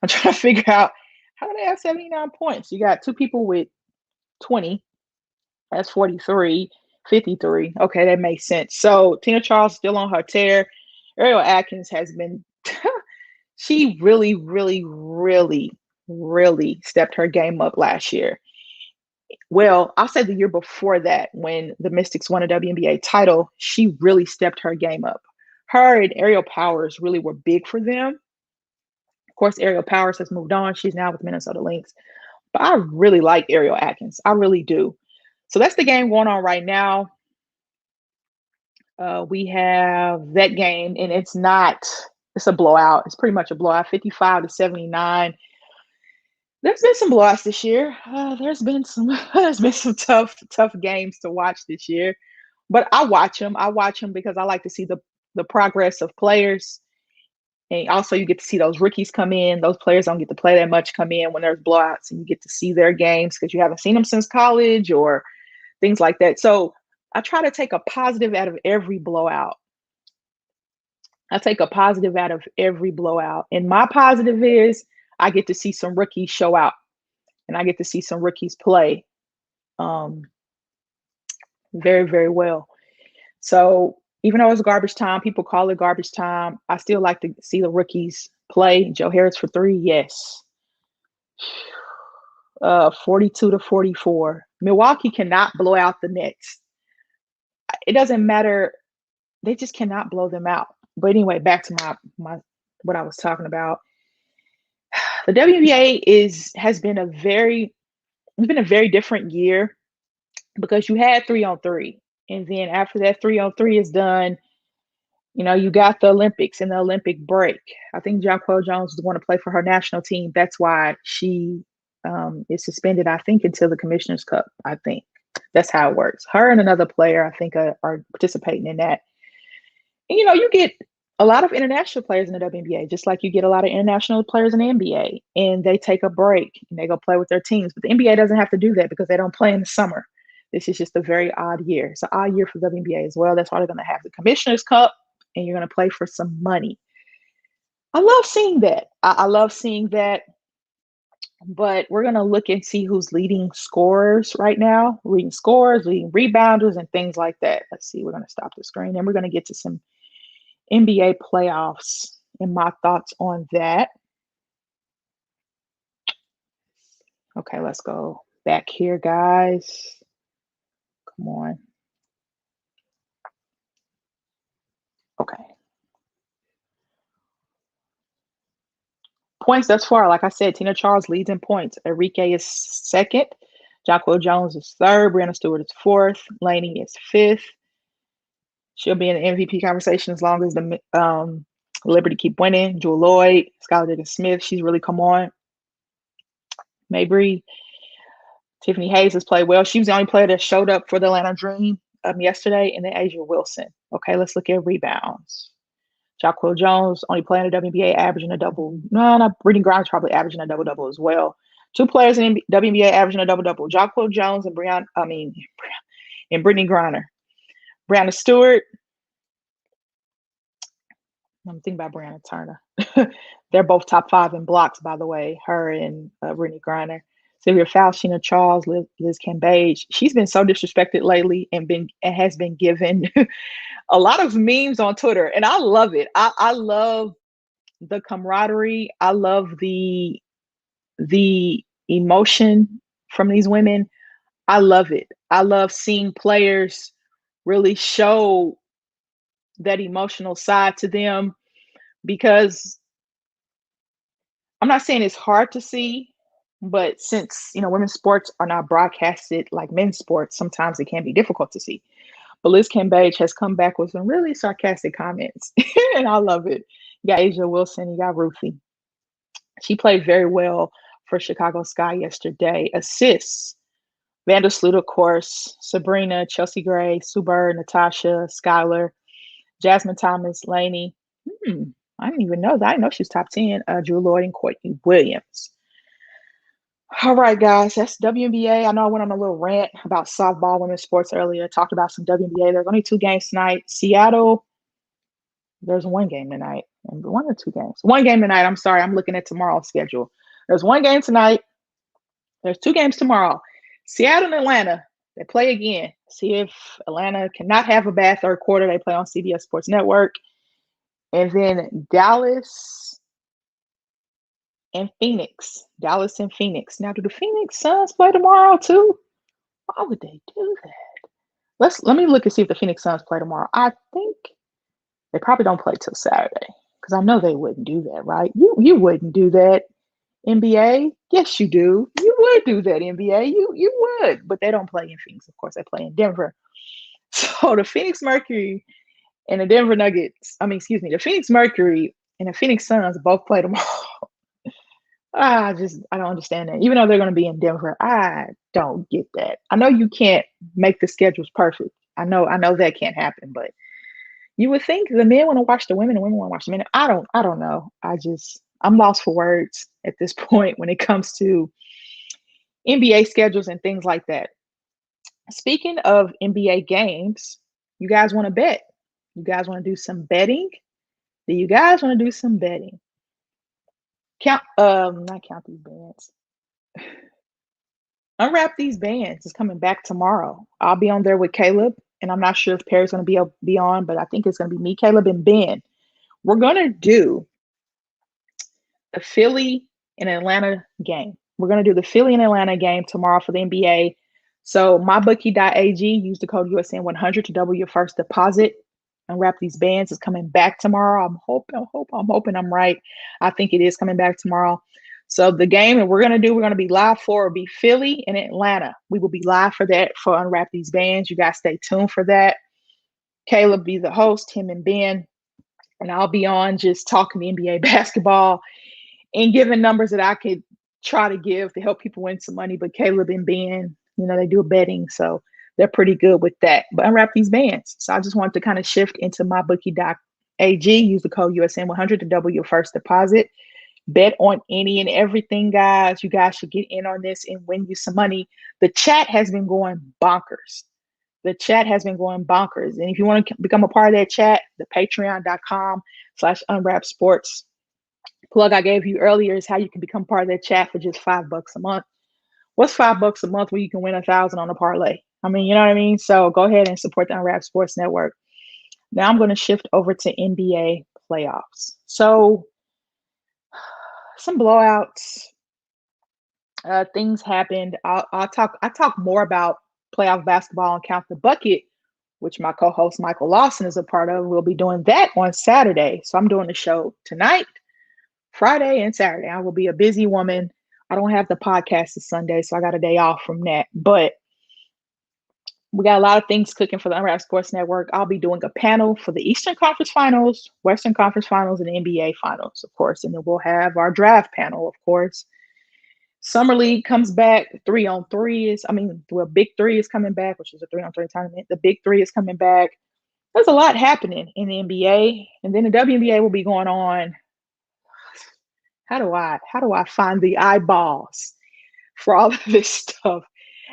I'm trying to figure out how do they have 79 points? You got 2 people with 20. That's 43, 53. Okay, that makes sense. So Tina Charles still on her tear. Ariel Atkins has been she really, really, really, really stepped her game up last year. Well, I'll say the year before that, when the Mystics won a WNBA title, she really stepped her game up. Her and Ariel Powers really were big for them. course, Ariel Powers has moved on. She's now with Minnesota Lynx. But I really like Ariel Atkins. I really do. So that's the game going on right now. We have that game, and it's a blowout. It's pretty much a blowout, 55-79. There's been some blowouts this year. There's been some tough games to watch this year, but I watch them. I watch them because I like to see the progress of players, and also you get to see those rookies come in. Those players don't get to play that much come in when there's blowouts, and you get to see their games because you haven't seen them since college or things like that. So I try to take a positive out of every blowout. I take a positive out of every blowout. And my positive is I get to see some rookies show out and I get to see some rookies play um, very, very well. So even though it's garbage time, people call it garbage time. I still like to see the rookies play. Joe Harris for 3, yes. 42-44. Milwaukee cannot blow out the Nets. It doesn't matter. They just cannot blow them out. But anyway, back to my what I was talking about. The WNBA has been a very different year because you had 3-on-3, and then after that 3-on-3 is done, you got the Olympics and the Olympic break. I think Jonquel Jones is going to play for her national team. That's why she is suspended. I think until the Commissioner's Cup. I think that's how it works. Her and another player, I think, are participating in that. And, you get a lot of international players in the WNBA, just like you get a lot of international players in the NBA, and they take a break and they go play with their teams. But the NBA doesn't have to do that because they don't play in the summer. This is just a very odd year. It's an odd year for the WNBA as well. That's why they're going to have the Commissioner's Cup, and you're going to play for some money. I love seeing that. I love seeing that. But we're going to look and see who's leading scorers right now, leading scorers, leading rebounders, and things like that. Let's see. We're going to stop the screen, and we're going to get to some NBA playoffs and my thoughts on that. Okay, let's go back here, guys. Come on. Okay. Points thus far, like I said, Tina Charles leads in points. Enrique is second. Jonquel Jones is third. Brianna Stewart is fourth. Laney is fifth. She'll be in the MVP conversation as long as the Liberty keep winning. Jewel Lloyd, Skylar Diggins-Smith, she's really come on. Mabry, Tiffany Hayes has played well. She was the only player that showed up for the Atlanta Dream yesterday, and then Asia Wilson. Okay, let's look at rebounds. Jonquel Jones only playing the WNBA, averaging a double. No, not Brittany Griner's probably averaging a double-double as well. 2 players in WNBA averaging a double-double. Jonquel Jones and Brittany Griner. Brianna Stewart. I'm thinking about Brianna Turner. They're both top 5 in blocks, by the way, her and Brittany Griner. Sylvia Faustina Charles, Liz Cambage. She's been so disrespected lately and has been given a lot of memes on Twitter, and I love it. I love the camaraderie. I love the emotion from these women. I love it. I love seeing players really show that emotional side to them, because I'm not saying it's hard to see, but since women's sports are not broadcasted like men's sports, sometimes it can be difficult to see. But Liz Cambage has come back with some really sarcastic comments, and I love it. You got Asia Wilson, you got Ruthie. She played very well for Chicago Sky yesterday. Assists: Vandersloot, of course, Sabrina, Chelsea Gray, Sue Bird, Natasha, Skylar, Jasmine Thomas, Laney. I didn't even know that. I didn't know she was top 10. Drew Lloyd and Courtney Williams. All right, guys, that's WNBA. I know I went on a little rant about softball, women's sports earlier. Talked about some WNBA. There's only 2 games tonight. Seattle, there's 1 game tonight. 1 or 2 games. 1 game tonight. I'm sorry. I'm looking at tomorrow's schedule. There's 1 game tonight. There's 2 games tomorrow. Seattle and Atlanta, they play again. See if Atlanta cannot have a bad third quarter. They play on CBS Sports Network. And then Dallas and Phoenix. Dallas and Phoenix. Now, do the Phoenix Suns play tomorrow too? Why would they do that? Let me look and see if the Phoenix Suns play tomorrow. I think they probably don't play till Saturday. Because I know they wouldn't do that, right? You wouldn't do that, NBA. Yes, you do. You would do that, NBA. You would, but they don't play in Phoenix. Of course, they play in Denver. So the Phoenix Mercury and the Denver Nuggets, I mean, excuse me, the Phoenix Mercury and the Phoenix Suns both play tomorrow. I don't understand that. Even though they're going to be in Denver, I don't get that. I know you can't make the schedules perfect. I know that can't happen, but you would think the men want to watch the women and women want to watch the men. I don't know. I'm lost for words at this point when it comes to NBA schedules and things like that. Speaking of NBA games, you guys want to bet? You guys want to do some betting? Do you guys want to do some betting? Not count these bands. Unwrap these bands is coming back tomorrow. I'll be on there with Caleb, and I'm not sure if Perry's going to be on, but I think it's going to be me, Caleb, and Ben. We're going to do the Philly and Atlanta game. We're going to do the Philly and Atlanta game tomorrow for the NBA. So mybookie.ag, use the code USN100 to double your first deposit. Unwrap these bands is coming back tomorrow. I'm hoping I'm right. I think it is coming back tomorrow. So the game that we're going to be live for will be Philly and Atlanta. We will be live for that for Unwrap These Bands. You guys stay tuned for that. Caleb be the host, him and Ben. And I'll be on just talking the NBA basketball and giving numbers that I could try to give to help people win some money. But Caleb and Ben, they do betting, so they're pretty good with that. But unwrap these bands. So I just wanted to kind of shift into mybookie.ag. Use the code USN100 to double your first deposit. Bet on any and everything, guys. You guys should get in on this and win you some money. The chat has been going bonkers. And if you want to become a part of that chat, the patreon.com/unwrap sports plug I gave you earlier is how you can become part of that chat for just $5 a month. What's $5 a month when you can win 1,000 on a parlay? I mean, you know what I mean? So go ahead and support the Unwrap Sports Network. Now I'm going to shift over to NBA playoffs. So some blowouts, things happened. I talk more about playoff basketball and Count the Bucket, which my co-host Michael Lawson is a part of. We'll be doing that on Saturday. So I'm doing the show tonight, Friday, and Saturday. I will be a busy woman. I don't have the podcast this Sunday, so I got a day off from that. But we got a lot of things cooking for the Unwrap Sports Network. I'll be doing a panel for the Eastern Conference Finals, Western Conference Finals, and the NBA Finals, of course. And then we'll have our draft panel, of course. Summer League comes back. 3-on-3 Big Three is coming back, which is a 3-on-3 tournament. The Big Three is coming back. There's a lot happening in the NBA. And then the WNBA will be going on. How do I find the eyeballs for all of this stuff?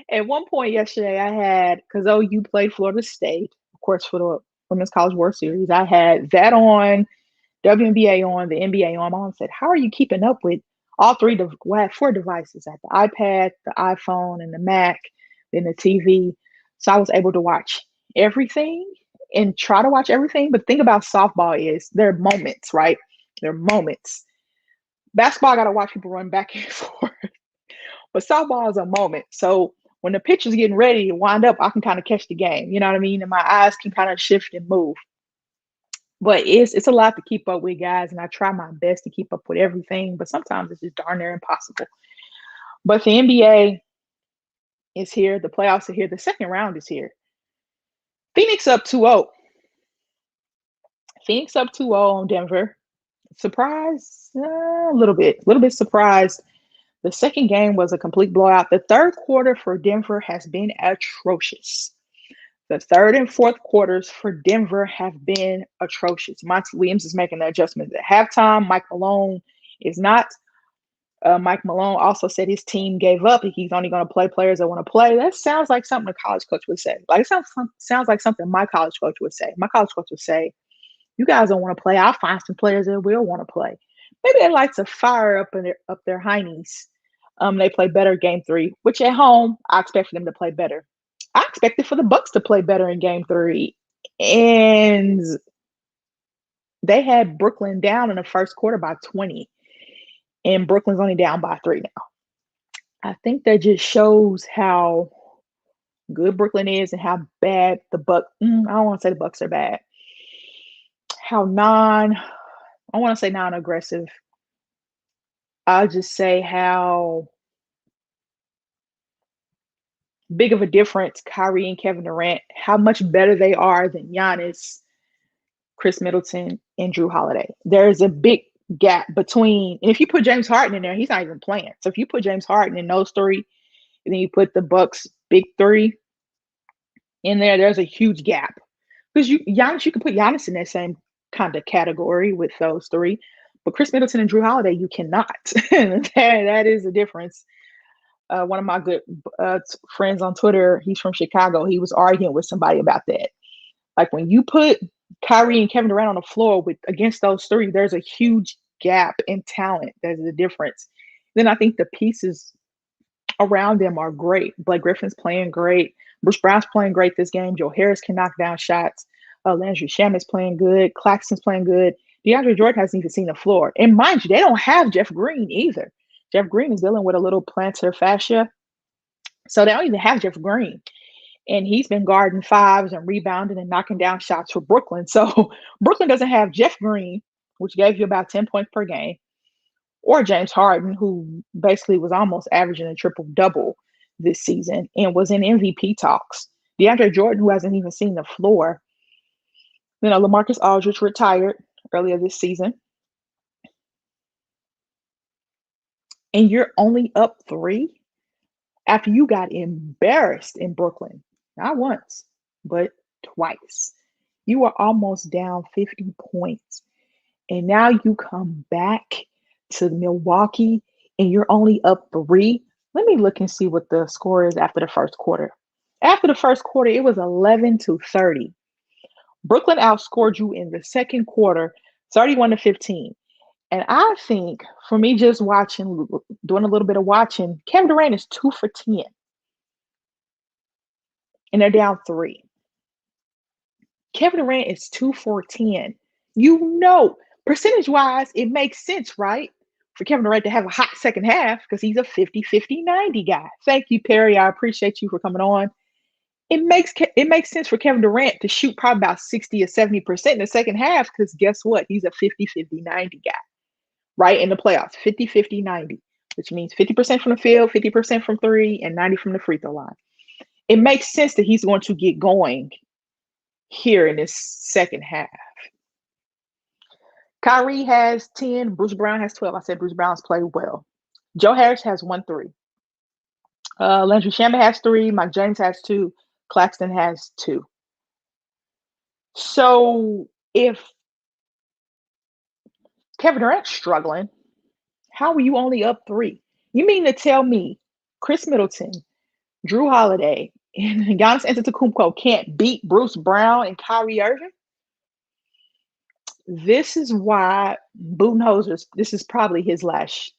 At one point yesterday, I had, because OU played Florida State, of course, for the Women's College World Series. I had that on, WNBA on, the NBA on. My mom said, "How are you keeping up with all three? I had 4 devices. I had the iPad, the iPhone, and the Mac, then the TV." So I was able to watch everything and try to watch everything. But the thing about softball is there are moments, right? There are moments. Basketball, I got to watch people run back and forth. But softball is a moment. So when the pitcher's getting ready to wind up, I can kind of catch the game. You know what I mean? And my eyes can kind of shift and move. But it's a lot to keep up with, guys. And I try my best to keep up with everything. But sometimes it's just darn near impossible. But the NBA is here. The playoffs are here. The second round is here. Phoenix up 2-0. Phoenix up 2-0 on Denver. Surprise? A little bit surprised. The second game was a complete blowout. The third quarter for Denver has been atrocious. The third and fourth quarters for Denver have been atrocious. Monty Williams is making the adjustments at halftime. Mike Malone is not. Mike Malone also said his team gave up. He's only going to play players that want to play. That sounds like something a college coach would say. Like, it sounds like something my college coach would say. My college coach would say, "You guys don't want to play. I'll find some players that will want to play." Maybe they like to fire up their heinies. They play better game 3, which at home I expect for them to play better. I expected for the Bucks to play better in game 3, and they had Brooklyn down in the first quarter by 20, and Brooklyn's only down by 3 now. I think that just shows how good Brooklyn is and how bad the Bucks. I don't want to say the Bucks are bad. How I want to say non-aggressive. I'll just say how big of a difference Kyrie and Kevin Durant, how much better they are than Giannis, Chris Middleton, and Drew Holiday. There's a big gap between, and if you put James Harden in there, he's not even playing. So if you put James Harden in those three, and then you put the Bucks big three in there, there's a huge gap. Because Giannis, you can put Giannis in that same kind of category with those three, but Chris Middleton and Drew Holiday, you cannot. That is a difference. One of my good friends on Twitter, he's from Chicago. He was arguing with somebody about that. Like when you put Kyrie and Kevin Durant on the floor with against those three, there's a huge gap in talent. There's a difference. Then I think the pieces around them are great. Blake Griffin's playing great. Bruce Brown's playing great this game. Joe Harris can knock down shots. Landry Shamit's playing good. Claxton's playing good. DeAndre Jordan hasn't even seen the floor. And mind you, they don't have Jeff Green either. Jeff Green is dealing with a little plantar fascia. So they don't even have Jeff Green. And he's been guarding fives and rebounding and knocking down shots for Brooklyn. So Brooklyn doesn't have Jeff Green, which gave you about 10 points per game, or James Harden, who basically was almost averaging a triple double this season and was in MVP talks. DeAndre Jordan, who hasn't even seen the floor. LaMarcus Aldridge retired earlier this season. And you're only up 3 after you got embarrassed in Brooklyn. Not once, but twice. You were almost down 50 points. And now you come back to Milwaukee and you're only up 3. Let me look and see what the score is after the first quarter. After the first quarter, it was 11-30. Brooklyn outscored you in the second quarter, 31-15. And I think for me, just watching, doing a little bit of watching, Kevin Durant is 2 for 10. And they're down 3. Kevin Durant is 2 for 10. Percentage wise, it makes sense, right? For Kevin Durant to have a hot second half because he's a 50-50-90 guy. Thank you, Perry. I appreciate you for coming on. It makes sense for Kevin Durant to shoot probably about 60 or 70% in the second half because guess what? He's a 50-50-90 guy, right? In the playoffs, 50-50-90, which means 50% from the field, 50% from 3, and 90 from the free throw line. It makes sense that he's going to get going here in this second half. Kyrie has 10. Bruce Brown has 12. I said Bruce Brown's played well. Joe Harris has 1 3. Landry Shamet has 3. Mike James has 2. Claxton has 2. So if Kevin Durant's struggling, how are you only up 3? You mean to tell me Chris Middleton, Drew Holiday, and Giannis Antetokounmpo can't beat Bruce Brown and Kyrie Irving? This is why Budenholzer, this is probably his last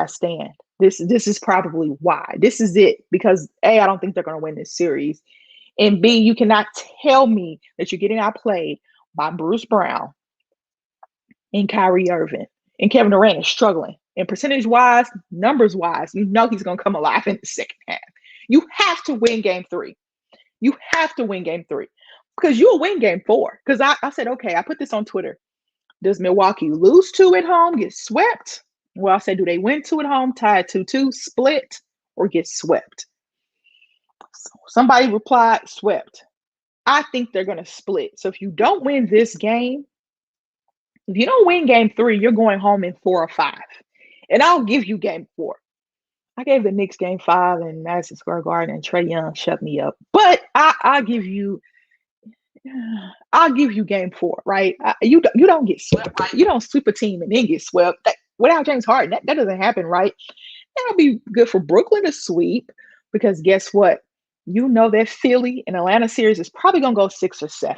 stand. This is probably why. This is it. Because A, I don't think they're going to win this series. And B, you cannot tell me that you're getting outplayed by Bruce Brown and Kyrie Irving. And Kevin Durant is struggling. And percentage-wise, numbers-wise, you know he's going to come alive in the second half. You have to win game 3. You have to win game 3. Because you'll win game 4. Because I said, okay, I put this on Twitter. Does Milwaukee lose 2 at home, get swept? Well, I say, do they win 2 at home, tie 2-2, split, or get swept? So somebody replied, swept. I think they're going to split. So if you don't win this game, if you don't win game 3, you're going home in 4 or 5. And I'll give you game 4. I gave the Knicks game 5 and Madison Square Garden and Trae Young shut me up. But I'll give you game 4, right? You don't get swept, right? You don't sweep a team and then get swept. Without James Harden, that doesn't happen, right? That'll be good for Brooklyn to sweep because guess what? You know that Philly and Atlanta series is probably going to go 6 or 7.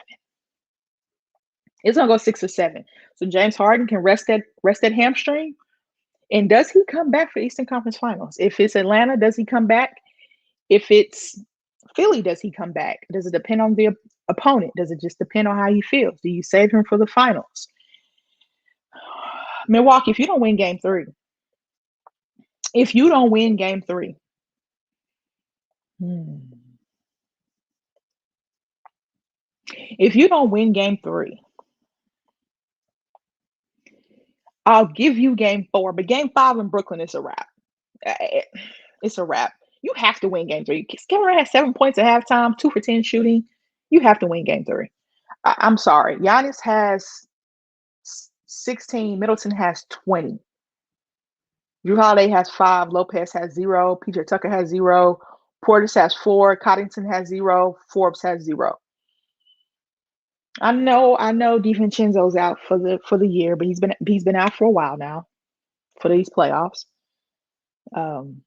It's going to go 6 or 7. So James Harden can rest that hamstring. And does he come back for Eastern Conference Finals? If it's Atlanta, does he come back? If it's Philly, does he come back? Does it depend on the opponent? Does it just depend on how he feels? Do you save him for the finals? Milwaukee, if you don't win game 3, if you don't win game 3, if you don't win game 3, I'll give you game 4, but game 5 in Brooklyn is a wrap. Uh, it- It's a wrap. You have to win game 3. Kevin Durant has 7 points at halftime, 2 for 10 shooting. You have to win game 3. I'm sorry. Giannis has 16. Middleton has 20. Drew Holiday has 5. Lopez has 0. PJ Tucker has 0. Portis has 4. Coddington has 0. Forbes has 0. I know DiVincenzo's out for the year, but he's been out for a while now for these playoffs. Um,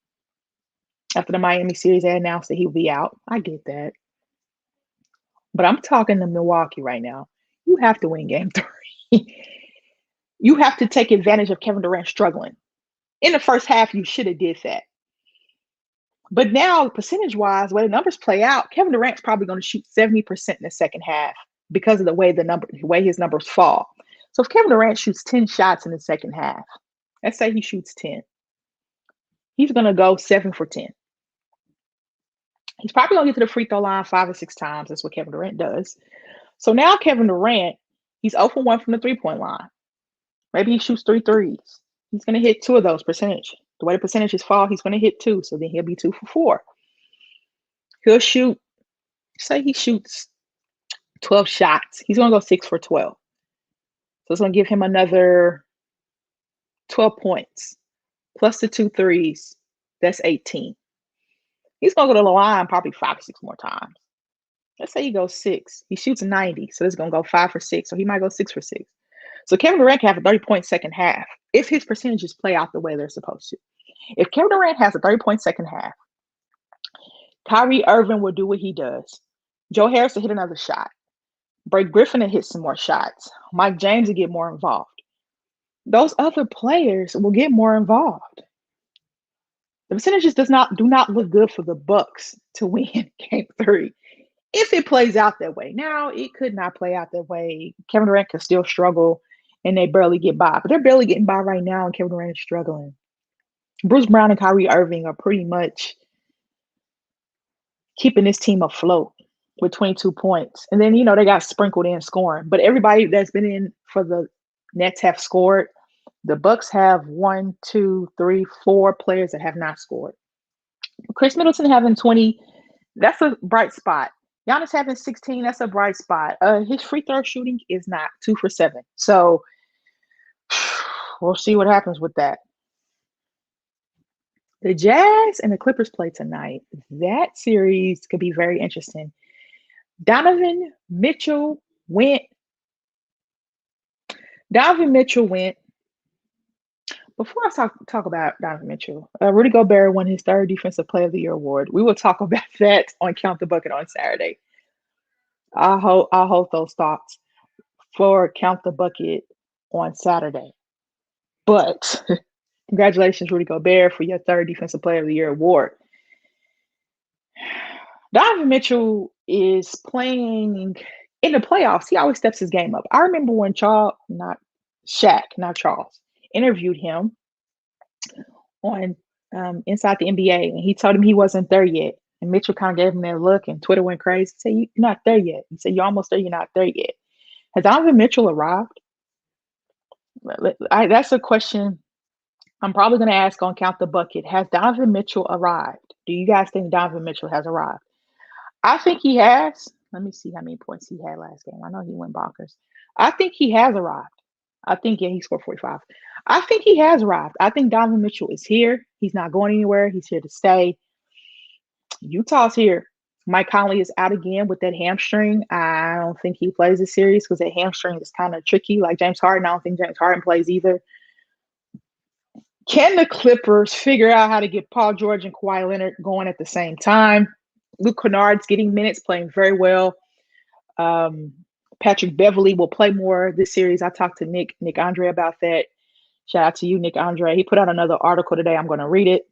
After the Miami series, they announced that he'll be out. I get that, but I'm talking to Milwaukee right now. You have to win game 3. You have to take advantage of Kevin Durant struggling. In the first half, you should have did that. But now, percentage-wise, where the numbers play out, Kevin Durant's probably going to shoot 70% in the second half because of the way his numbers fall. So if Kevin Durant shoots 10 shots in the second half, let's say he shoots 10, he's going to go 7 for 10. He's probably going to get to the free throw line 5 or 6 times. That's what Kevin Durant does. So now Kevin Durant, he's 0 for 1 from the three-point line. Maybe he shoots 3 threes. He's going to hit 2 of those percentage. The way the percentages fall, he's going to hit 2. So then he'll be 2 for 4. He'll shoot, say he shoots 12 shots. He's going to go 6 for 12. So it's going to give him another 12 points plus the 2 threes. That's 18. He's going to go to the line probably 5 or 6 more times. Let's say he goes 6. He shoots 90. So it's going to go 5 for 6. So he might go 6 for 6. So Kevin Durant can have a 30-point second half if his percentages play out the way they're supposed to. If Kevin Durant has a 30-point second half, Kyrie Irving will do what he does. Joe Harris will hit another shot. Blake Griffin will hit some more shots. Mike James will get more involved. Those other players will get more involved. The percentages do not look good for the Bucks to win game 3 if it plays out that way. Now, it could not play out that way. Kevin Durant could still struggle and they barely get by. But they're barely getting by right now and Kevin Durant is struggling. Bruce Brown and Kyrie Irving are pretty much keeping this team afloat with 22 points. And then, they got sprinkled in scoring. But everybody that's been in for the Nets have scored. The Bucks have 1, 2, 3, 4 players that have not scored. Chris Middleton having 20, that's a bright spot. Giannis having 16, that's a bright spot. His free throw shooting is not 2 for 7. So we'll see what happens with that. The Jazz and the Clippers play tonight. That series could be very interesting. Donovan Mitchell went. Before I talk about Donovan Mitchell, Rudy Gobert won his 3rd Defensive Player of the Year award. We will talk about that on Count the Bucket on Saturday. I'll hold those thoughts for Count the Bucket on Saturday. But congratulations, Rudy Gobert, for your 3rd Defensive Player of the Year award. Donovan Mitchell is playing in the playoffs. He always steps his game up. I remember when Charles, interviewed him on Inside the NBA, and he told him he wasn't there yet. And Mitchell kind of gave him that look, and Twitter went crazy. He said, "You're not there yet." He said, "You're almost there. You're not there yet." Has Donovan Mitchell arrived? That's a question I'm probably going to ask on Count the Bucket. Has Donovan Mitchell arrived? Do you guys think Donovan Mitchell has arrived? I think he has. Let me see how many points he had last game. I know he went bonkers. I think he has arrived. I think, he scored 45. I think he has arrived. I think Donovan Mitchell is here. He's not going anywhere. He's here to stay. Utah's here. Mike Conley is out again with that hamstring. I don't think he plays a series because that hamstring is kind of tricky. Like James Harden, I don't think James Harden plays either. Can the Clippers figure out how to get Paul George and Kawhi Leonard going at the same time? Luke Kennard's getting minutes, playing very well. Patrick Beverley will play more this series. I talked to Nick Andre about that. Shout out to you, Nick Andre. He put out another article today. I'm going to read it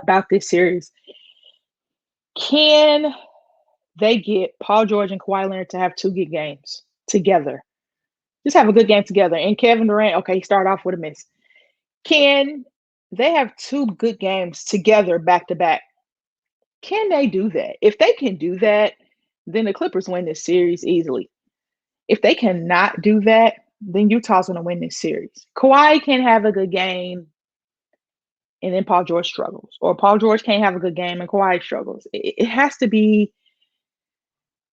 about this series. Can they get Paul George and Kawhi Leonard to have 2 good games together? Just have a good game together. And Kevin Durant, okay, he started off with a miss. Can they have 2 good games together back to back? Can they do that? If they can do that, then the Clippers win this series easily. If they cannot do that, then Utah's going to win this series. Kawhi can have a good game and then Paul George struggles, or Paul George can't have a good game and Kawhi struggles. It has to be,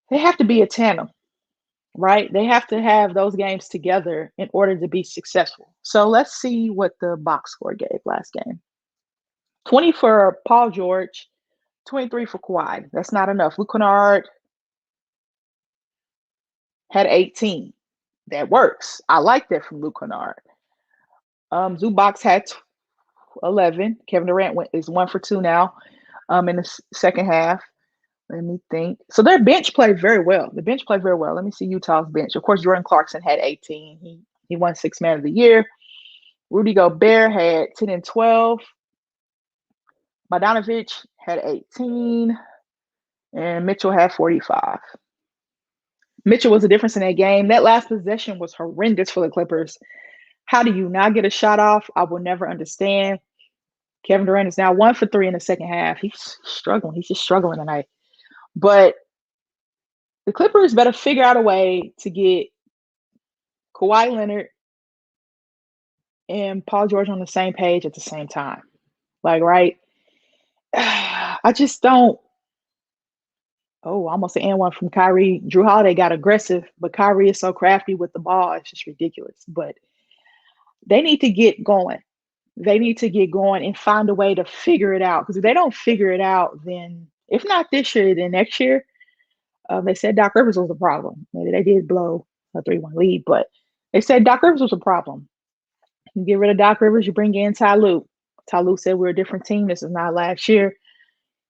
they have to be a tandem, right? They have to have those games together in order to be successful. So let's see what the box score gave last game. 20 for Paul George, 23 for Kawhi. That's not enough. Luke Kennard had 18. That works. I like that from Luke Kennard. Zubac had 11. Kevin Durant is 1 for 2 now in the second half. Let me think. So their bench played very well. The bench played very well. Let me see Utah's bench. Of course, Jordan Clarkson had 18. He won Sixth Man of the Year. Rudy Gobert had 10 and 12. Bogdanovich had 18. And Mitchell had 45. Mitchell was the difference in that game. That last possession was horrendous for the Clippers. How do you not get a shot off? I will never understand. Kevin Durant is now 1 for 3 in the second half. He's struggling. He's just struggling tonight. But the Clippers better figure out a way to get Kawhi Leonard and Paul George on the same page at the same time. Like, right? I just don't. Oh, almost an N1 from Kyrie. Drew Holiday got aggressive, but Kyrie is so crafty with the ball. It's just ridiculous. But they need to get going. They need to get going and find a way to figure it out. Because if they don't figure it out, then if not this year, then next year, they said Doc Rivers was a problem. Maybe they did blow a 3-1 lead, but they said Doc Rivers was a problem. You get rid of Doc Rivers, you bring in Ty Lue. Ty Lue said we're a different team. This is not last year.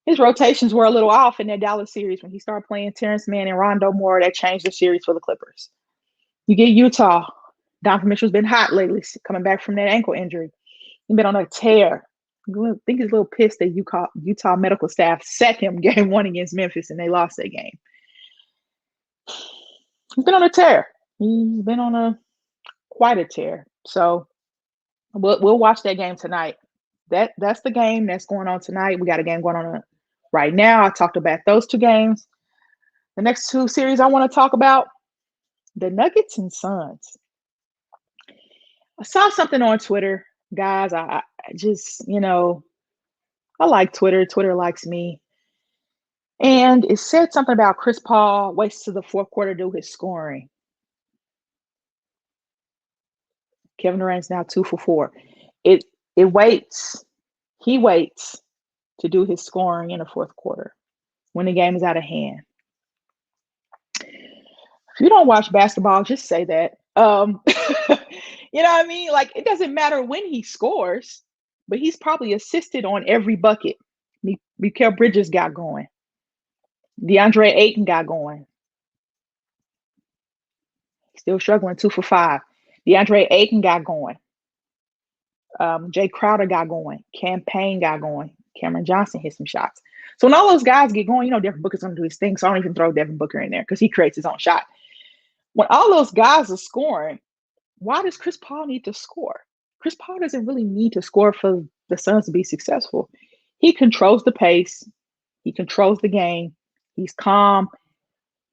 His rotations were a little off in that Dallas series when he started playing Terrence Mann and Rondo Moore. That changed the series for the Clippers. You get Utah. Donovan Mitchell's been hot lately, coming back from that ankle injury. He's been on a tear. I think he's a little pissed that Utah medical staff set him game 1 against Memphis and they lost that game. He's been on a tear. He's been on quite a tear. So we'll watch that game tonight. That's the game that's going on tonight. We got a game going on right now. I talked about those 2 games. The next 2 series I want to talk about, the Nuggets and Suns. I saw something on Twitter, guys. I just, I like Twitter. Twitter likes me. And it said something about Chris Paul waits to the fourth quarter to do his scoring. Kevin Durant's now 2 for 4. He waits to do his scoring in the fourth quarter when the game is out of hand. If you don't watch basketball, just say that. You know what I mean? Like, it doesn't matter when he scores, but he's probably assisted on every bucket. Mikal Bridges got going. DeAndre Ayton got going. Still struggling, 2 for 5. DeAndre Ayton got going. Jay Crowder got going. Cam Payne got going. Cameron Johnson hit some shots. So when all those guys get going, Devin Booker's going to do his thing. So I don't even throw Devin Booker in there because he creates his own shot. When all those guys are scoring, why does Chris Paul need to score? Chris Paul doesn't really need to score for the Suns to be successful. He controls the pace. He controls the game. He's calm.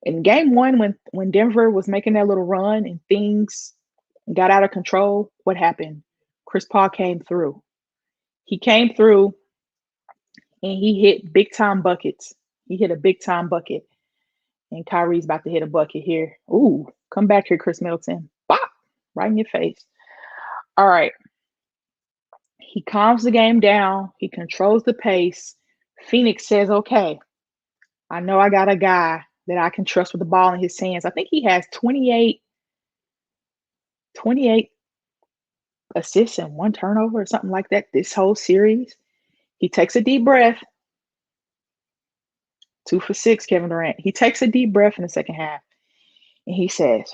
In game 1, when Denver was making that little run and things got out of control, what happened? Chris Paul came through. He came through and he hit big-time buckets. He hit a big-time bucket. And Kyrie's about to hit a bucket here. Ooh, come back here, Chris Middleton. Bop! Right in your face. All right. He calms the game down. He controls the pace. Phoenix says, okay, I know I got a guy that I can trust with the ball in his hands. I think he has 28 assists and 1 turnover or something like that this whole series. He takes a deep breath. 2 for 6, Kevin Durant. He takes a deep breath in the second half. And he says,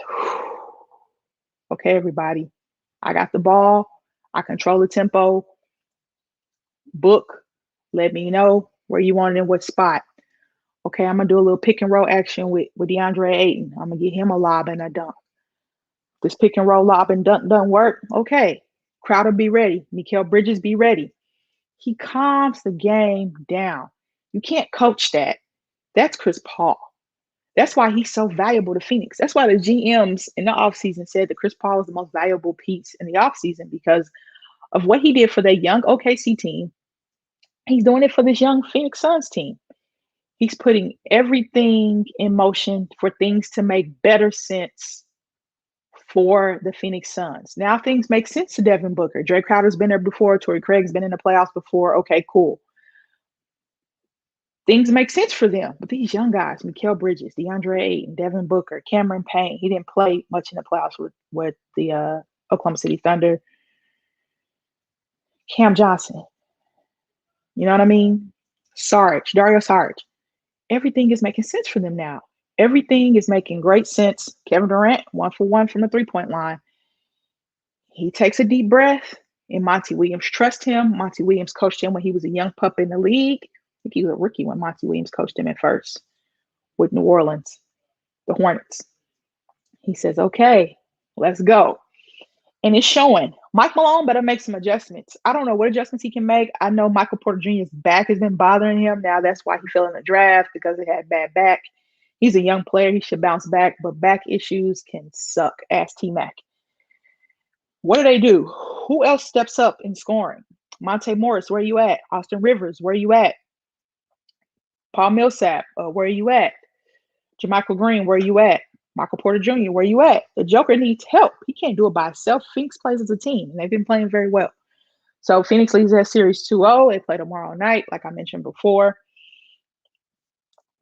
okay, everybody, I got the ball. I control the tempo. Book, let me know where you want it in what spot. Okay, I'm going to do a little pick and roll action with DeAndre Ayton. I'm going to get him a lob and a dunk. This pick and roll lob and dunk doesn't work. Okay, Crowder be ready. Mikal Bridges be ready. He calms the game down. You can't coach that. That's Chris Paul. That's why he's so valuable to Phoenix. That's why the GMs in the offseason said that Chris Paul is the most valuable piece in the offseason because of what he did for that young OKC team. He's doing it for this young Phoenix Suns team. He's putting everything in motion for things to make better sense for the Phoenix Suns. Now things make sense to Devin Booker. Dre Crowder's been there before. Torrey Craig's been in the playoffs before. Okay, cool. Things make sense for them. But these young guys, Mikal Bridges, DeAndre Ayton, Devin Booker, Cameron Payne, he didn't play much in the playoffs with the Oklahoma City Thunder. Cam Johnson, you know what I mean? Dario Saric. Everything is making sense for them now. Everything is making great sense. Kevin Durant, 1-for-1 from the three-point line. He takes a deep breath, and Monty Williams trusts him. Monty Williams coached him when he was a young pup in the league. I think he was a rookie when Monty Williams coached him at first with New Orleans, the Hornets. He says, okay, let's go. And it's showing. Mike Malone better make some adjustments. I don't know what adjustments he can make. I know Michael Porter Jr.'s back has been bothering him. Now that's why he fell in the draft because he had bad back. He's a young player. He should bounce back, but back issues can suck. Ask T-Mac. What do? Who else steps up in scoring? Monte Morris, where you at? Austin Rivers, where you at? Paul Millsap, where you at? JaMychal Green, where you at? Michael Porter Jr., where you at? The Joker needs help. He can't do it by himself. Phoenix plays as a team, and they've been playing very well. So Phoenix leads that series 2-0. They play tomorrow night, like I mentioned before.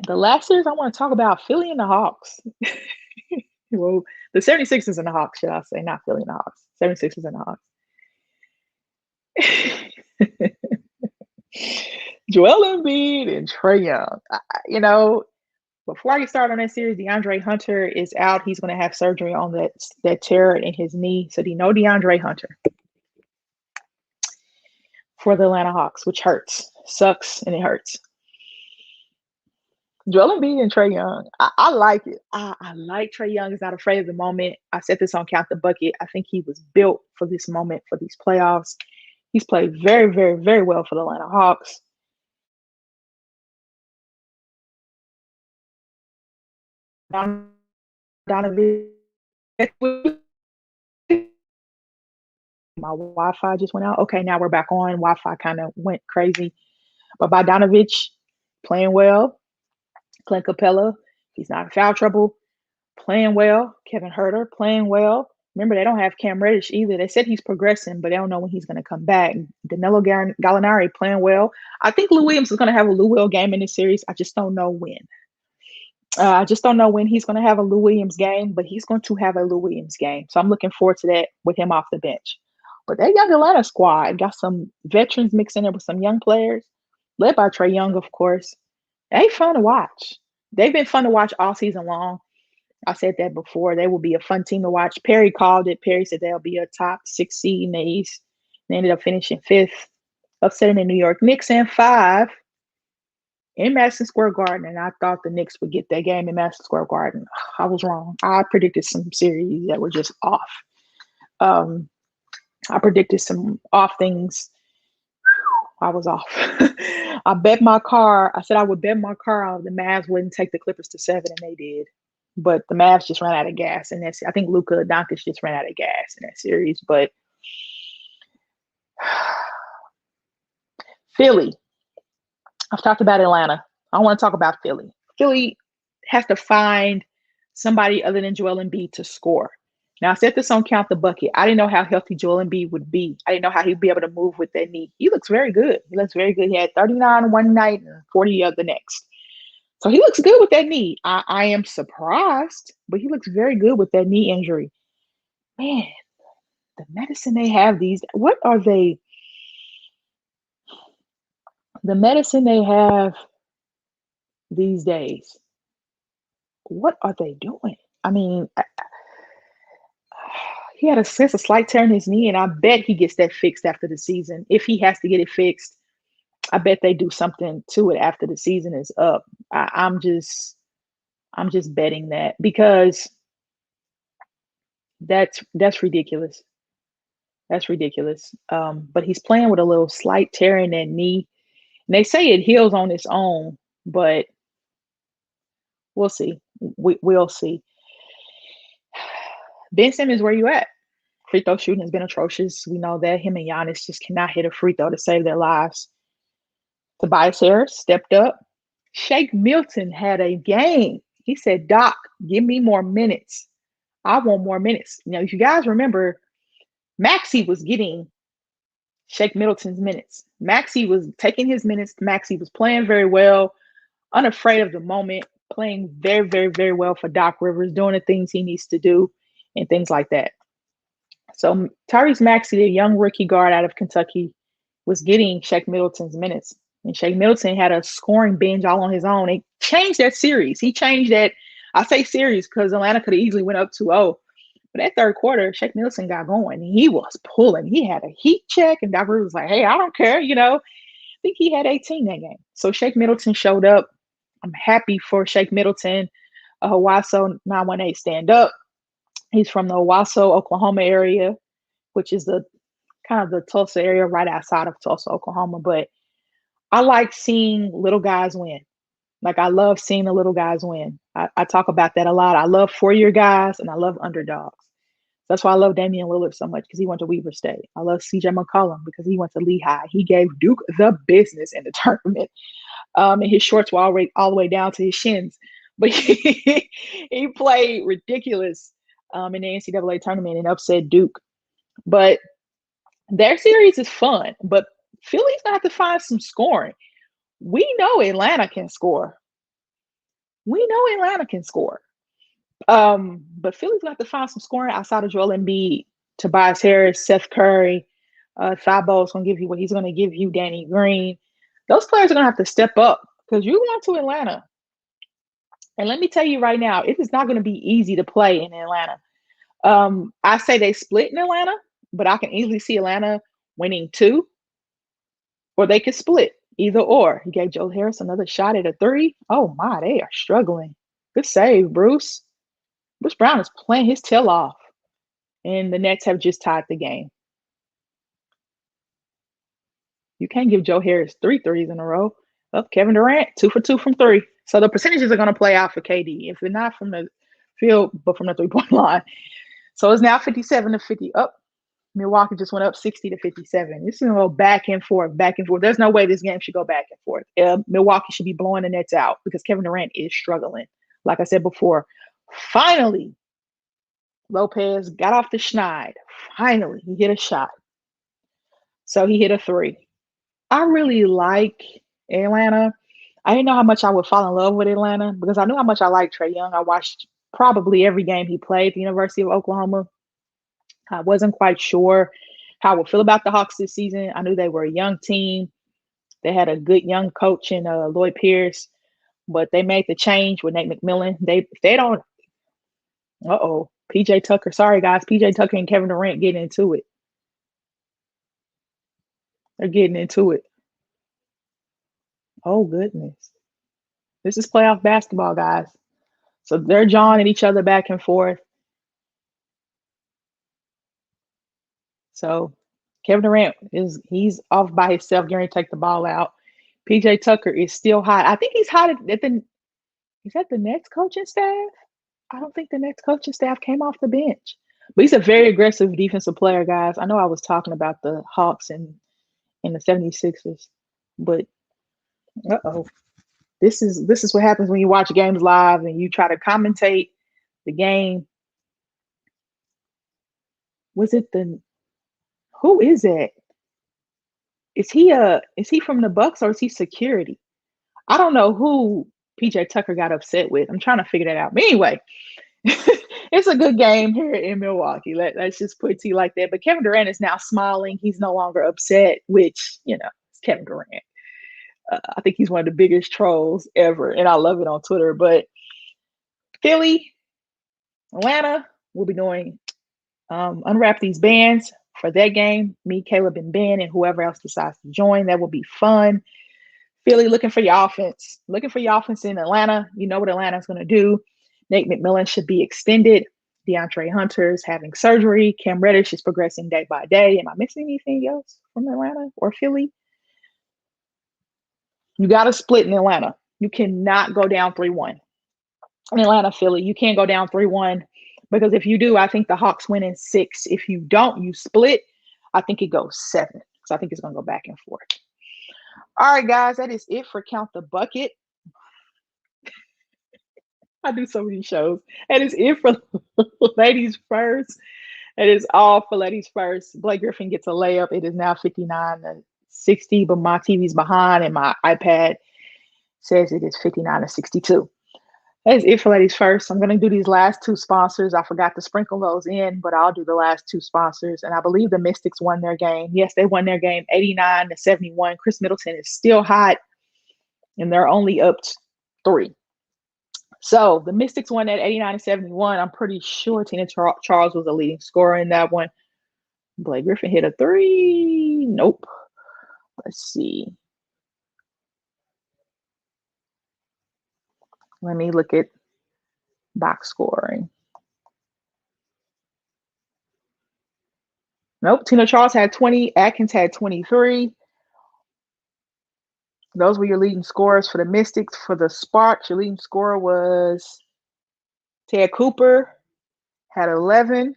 The last series I want to talk about, Philly and the Hawks. Well, the 76ers and the Hawks, should I say, not Philly and the Hawks. 76ers and the Hawks. Joel Embiid and Trae Young. Before I get started on that series, DeAndre Hunter is out. He's going to have surgery on that tear in his knee. So no DeAndre Hunter for the Atlanta Hawks, which hurts. Sucks, and it hurts. Joel Embiid and Trae Young, I like it. I like Trae Young. He's not afraid of the moment. I said this on Count the Bucket. I think he was built for this moment, for these playoffs. He's played very, very, very well for the Atlanta Hawks. Donovan, my Wi-Fi just went out. Okay, now we're back on. Wi-Fi kind of went crazy. But Bogdanovich playing well. Clint Capella, he's not in foul trouble, playing well. Kevin Huerter playing well. Remember, they don't have Cam Reddish either. They said he's progressing, but they don't know when he's going to come back. Danilo Gallinari playing well. I think Lou Williams is going to have a Lou Will game in this series. I just don't know when. I just don't know when he's going to have a Lou Williams game, but he's going to have a Lou Williams game. So I'm looking forward to that with him off the bench. But that young Atlanta squad got some veterans mixed in there with some young players, led by Trae Young, of course. They fun to watch. They've been fun to watch all season long. I said that before. They will be a fun team to watch. Perry called it. Perry said they'll be a top 6 seed in the East. They ended up finishing 5th, upsetting the New York Knicks in 5 in Madison Square Garden. And I thought the Knicks would get that game in Madison Square Garden. I was wrong. I predicted some series that were just off. I predicted some off things. I was off. I bet my car. I said I would bet my car out the Mavs wouldn't take the Clippers to 7, and they did. But the Mavs just ran out of gas, and I think Luka Doncic just ran out of gas in that series. But Philly, I've talked about Atlanta. I want to talk about Philly. Philly has to find somebody other than Joel Embiid to score. Now, I said this on Count the Bucket. I didn't know how healthy Joel Embiid would be. I didn't know how he'd be able to move with that knee. He looks very good. He had 39 one night and 40 the next. So he looks good with that knee. I am surprised, but he looks very good with that knee injury. Man, the medicine they have what are they? The medicine they have these days, what are they doing? I mean, he had a slight tear in his knee, and I bet he gets that fixed after the season. If he has to get it fixed, I bet they do something to it after the season is up. I'm just betting that because that's ridiculous. That's ridiculous. But he's playing with a little slight tear in that knee. And they say it heals on its own, but We'll see. We'll see. Ben Simmons, where you at? Free throw shooting has been atrocious. We know that him and Giannis just cannot hit a free throw to save their lives. Tobias Harris stepped up. Shake Milton had a game. He said, Doc, give me more minutes. I want more minutes. Now, if you guys remember, Maxey was getting Shake Middleton's minutes. Maxey was taking his minutes. Maxey was playing very well, unafraid of the moment, playing very, very, very well for Doc Rivers, doing the things he needs to do and things like that. So Tyrese Maxey, the young rookie guard out of Kentucky, was getting Shake Middleton's minutes. And Shake Middleton had a scoring binge all on his own. He changed that series. He changed that. I say series because Atlanta could have easily went up 2-0. But that third quarter, Shake Middleton got going. He was pulling. He had a heat check, and Doc Rivers was like, hey, I don't care. I think he had 18 that game. So Shake Middleton showed up. I'm happy for Shake Middleton. Owasso 918 stand up. He's from the Owasso, Oklahoma area, which is the kind of the Tulsa area right outside of Tulsa, Oklahoma. But I like seeing little guys win. Like, I love seeing the little guys win. I talk about that a lot. I love 4-year guys and I love underdogs. That's why I love Damian Lillard so much, because he went to Weber State. I love CJ McCollum because he went to Lehigh. He gave Duke the business in the tournament. And his shorts were all the way down to his shins. But he played ridiculous in the NCAA tournament and upset Duke. But their series is fun. But Philly's going to have to find some scoring. We know Atlanta can score. But Philly's going to have to find some scoring outside of Joel Embiid, Tobias Harris, Seth Curry. Thibault's going to give you what he's going to give you, Danny Green. Those players are going to have to step up because you're going to Atlanta. And let me tell you right now, it is not going to be easy to play in Atlanta. I say they split in Atlanta, but I can easily see Atlanta winning 2, or they could split, either or. He gave Joe Harris another shot at a 3. Oh my, they are struggling. Good save, Bruce. Bruce Brown is playing his tail off, and the Nets have just tied the game. You can't give Joe Harris 3 threes in a row. Up, Kevin Durant, 2 for 2 from 3. So the percentages are going to play out for KD, if they're not from the field, but from the 3-point line. So it's now 57-50 up. Milwaukee just went up 60-57. This is going to go back and forth, back and forth. There's no way this game should go back and forth. Milwaukee should be blowing the Nets out because Kevin Durant is struggling. Like I said before, finally, Lopez got off the schneid. Finally, he hit a shot. So he hit a 3. I really like Atlanta. I didn't know how much I would fall in love with Atlanta because I knew how much I liked Trae Young. I watched probably every game he played at the University of Oklahoma. I wasn't quite sure how I would feel about the Hawks this season. I knew they were a young team. They had a good young coach in Lloyd Pierce, but they made the change with Nate McMillan. They don't. PJ Tucker. Sorry, guys. PJ Tucker and Kevin Durant getting into it. They're getting into it. Oh, goodness. This is playoff basketball, guys. So they're jawing at each other back and forth. So Kevin Durant he's off by himself, getting ready to take the ball out. PJ Tucker is still hot. I think he's hot is that the Nets coaching staff? I don't think the Nets coaching staff came off the bench. But he's a very aggressive defensive player, guys. I know I was talking about the Hawks and the 76ers, but this is what happens when you watch games live and you try to commentate the game. Who is that? Is he from the Bucks or is he security? I don't know who PJ Tucker got upset with. I'm trying to figure that out. But anyway, it's a good game here in Milwaukee. Let's just put it to you like that. But Kevin Durant is now smiling. He's no longer upset, which, it's Kevin Durant. I think he's one of the biggest trolls ever, and I love it on Twitter. But Philly, Atlanta, we'll be doing Unwrap These Bands for that game. Me, Caleb, and Ben, and whoever else decides to join. That will be fun. Philly looking for your offense. Looking for your offense in Atlanta. You know what Atlanta's going to do. Nate McMillan should be extended. DeAndre Hunter's having surgery. Cam Reddish is progressing day by day. Am I missing anything else from Atlanta or Philly? You got to split in Atlanta. You cannot go down 3-1. Atlanta, Philly. You can't go down 3-1 because if you do, I think the Hawks win in 6. If you don't, you split. I think it goes 7. So I think it's going to go back and forth. All right, guys, that is it for Count the Bucket. I do so many shows. That is it for Ladies First. That is all for Ladies First. Blake Griffin gets a layup. It is now 59-60, but my TV's behind and my iPad says it is 59-62. That's it for Ladies First. I'm going to do these last two sponsors. I forgot to sprinkle those in, but I'll do the last two sponsors. And I believe the Mystics won their game. Yes, they won their game 89-71. Chris Middleton is still hot, and they're only up 3. So the Mystics won at 89-71. I'm pretty sure Tina Charles was the leading scorer in that one. Blake Griffin hit a 3. Nope. Let's see. Let me look at box scoring. Nope. Tina Charles had 20. Atkins had 23. Those were your leading scorers for the Mystics. For the Sparks, your leading scorer was Ted Cooper, had 11.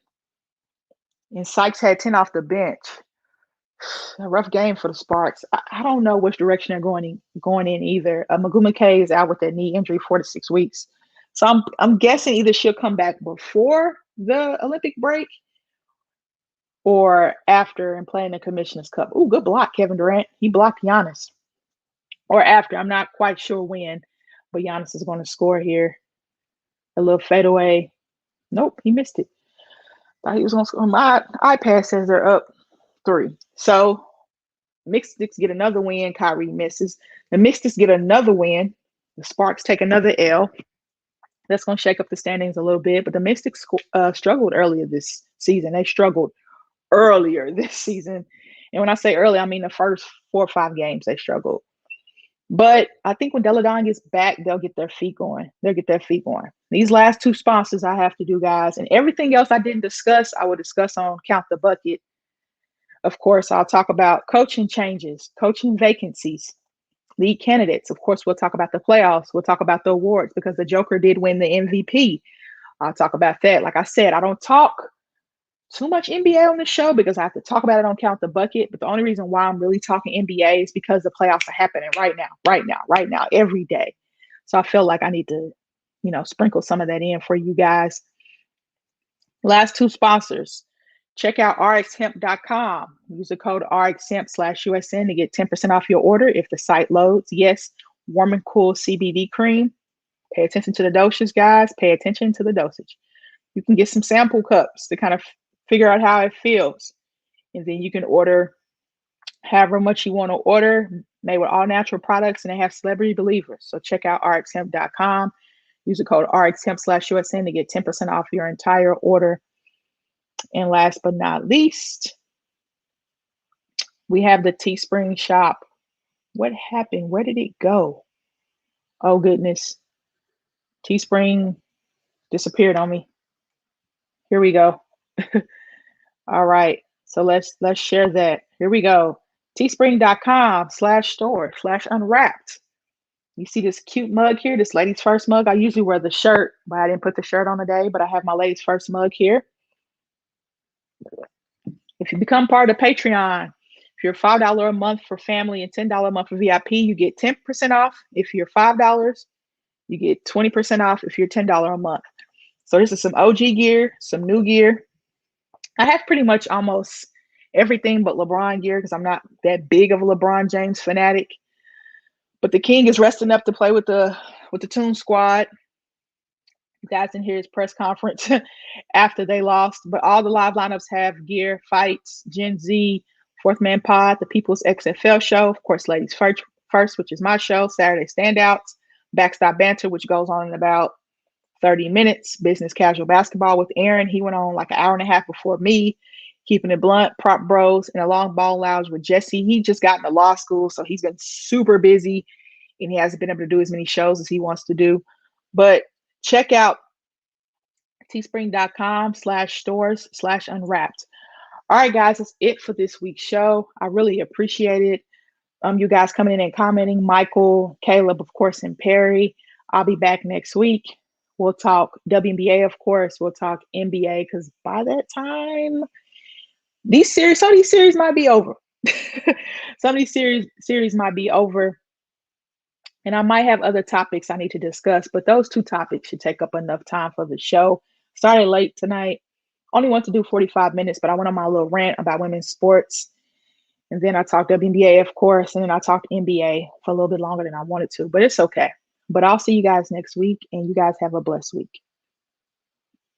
And Sykes had 10 off the bench. A rough game for the Sparks. I don't know which direction they're going in either. Magoo McKay is out with that knee injury 4 to 6 weeks. So I'm guessing either she'll come back before the Olympic break or after and play in the Commissioner's Cup. Ooh, good block, Kevin Durant. He blocked Giannis. Or after. I'm not quite sure when, but Giannis is going to score here. A little fadeaway. Nope, he missed it. Thought he was going to score. My iPad says they're up 3. So Mystics get another win. Kyrie misses. The Mystics get another win. The Sparks take another L. That's going to shake up the standings a little bit. But the Mystics struggled earlier this season. They struggled earlier this season. And when I say early, I mean the first 4 or 5 games they struggled. But I think when Deladon gets back, they'll get their feet going. They'll get their feet going. These last 2 sponsors I have to do, guys. And everything else I didn't discuss, I will discuss on Count the Bucket. Of course, I'll talk about coaching changes, coaching vacancies, lead candidates. Of course, we'll talk about the playoffs. We'll talk about the awards because the Joker did win the MVP. I'll talk about that. Like I said, I don't talk too much NBA on the show because I have to talk about it on Count the Bucket. But the only reason why I'm really talking NBA is because the playoffs are happening right now, every day. So I feel like I need to, sprinkle some of that in for you guys. Last 2 sponsors. Check out rxhemp.com. Use the code rxhemp/USN to get 10% off your order if the site loads. Yes, warm and cool CBD cream. Pay attention to the dosage, guys. Pay attention to the dosage. You can get some sample cups to kind of figure out how it feels. And then you can order however much you want to order, made with all natural products, and they have celebrity believers. So check out rxhemp.com. Use the code rxhemp/USN to get 10% off your entire order. And last but not least, we have the Teespring shop. What happened? Where did it go? Oh, goodness. Teespring disappeared on me. Here we go. All right. So let's share that. Here we go. Teespring.com/store/unwrapped. You see this cute mug here, this Ladies First mug. I usually wear the shirt, but I didn't put the shirt on today, but I have my Ladies First mug here. If you become part of the Patreon, if you're $5 a month for family and $10 a month for VIP, you get 10% off. If you're $5, you get 20% off if you're $10 a month. So this is some OG gear, some new gear. I have pretty much almost everything but LeBron gear because I'm not that big of a LeBron James fanatic. But the King is resting up to play with the Toon Squad. You guys didn't hear his press conference after they lost, but all the live lineups have gear, fights, Gen Z, Fourth Man Pod, the People's XFL show, of course, Ladies First, which is my show, Saturday Standouts, Backstop Banter, which goes on in about 30 minutes, Business Casual Basketball with Aaron. He went on like an hour and a half before me, Keeping It Blunt, Prop Bros, and a Long Ball Lounge with Jesse. He just got into law school, so he's been super busy, and he hasn't been able to do as many shows as he wants to do. But check out teespring.com/stores/unwrapped. All right, guys, that's it for this week's show. I really appreciate it. You guys coming in and commenting, Michael, Caleb, of course, and Perry. I'll be back next week We'll talk WNBA, of course. We'll talk NBA because by that time, some of these series might be over. Some of these series might be over, and I might have other topics I need to discuss. But those two topics should take up enough time for the show. Started late tonight. Only want to do 45 minutes, but I went on my little rant about women's sports. And then I talked WNBA, of course, and then I talked NBA for a little bit longer than I wanted to, but it's okay. But I'll see you guys next week, and you guys have a blessed week.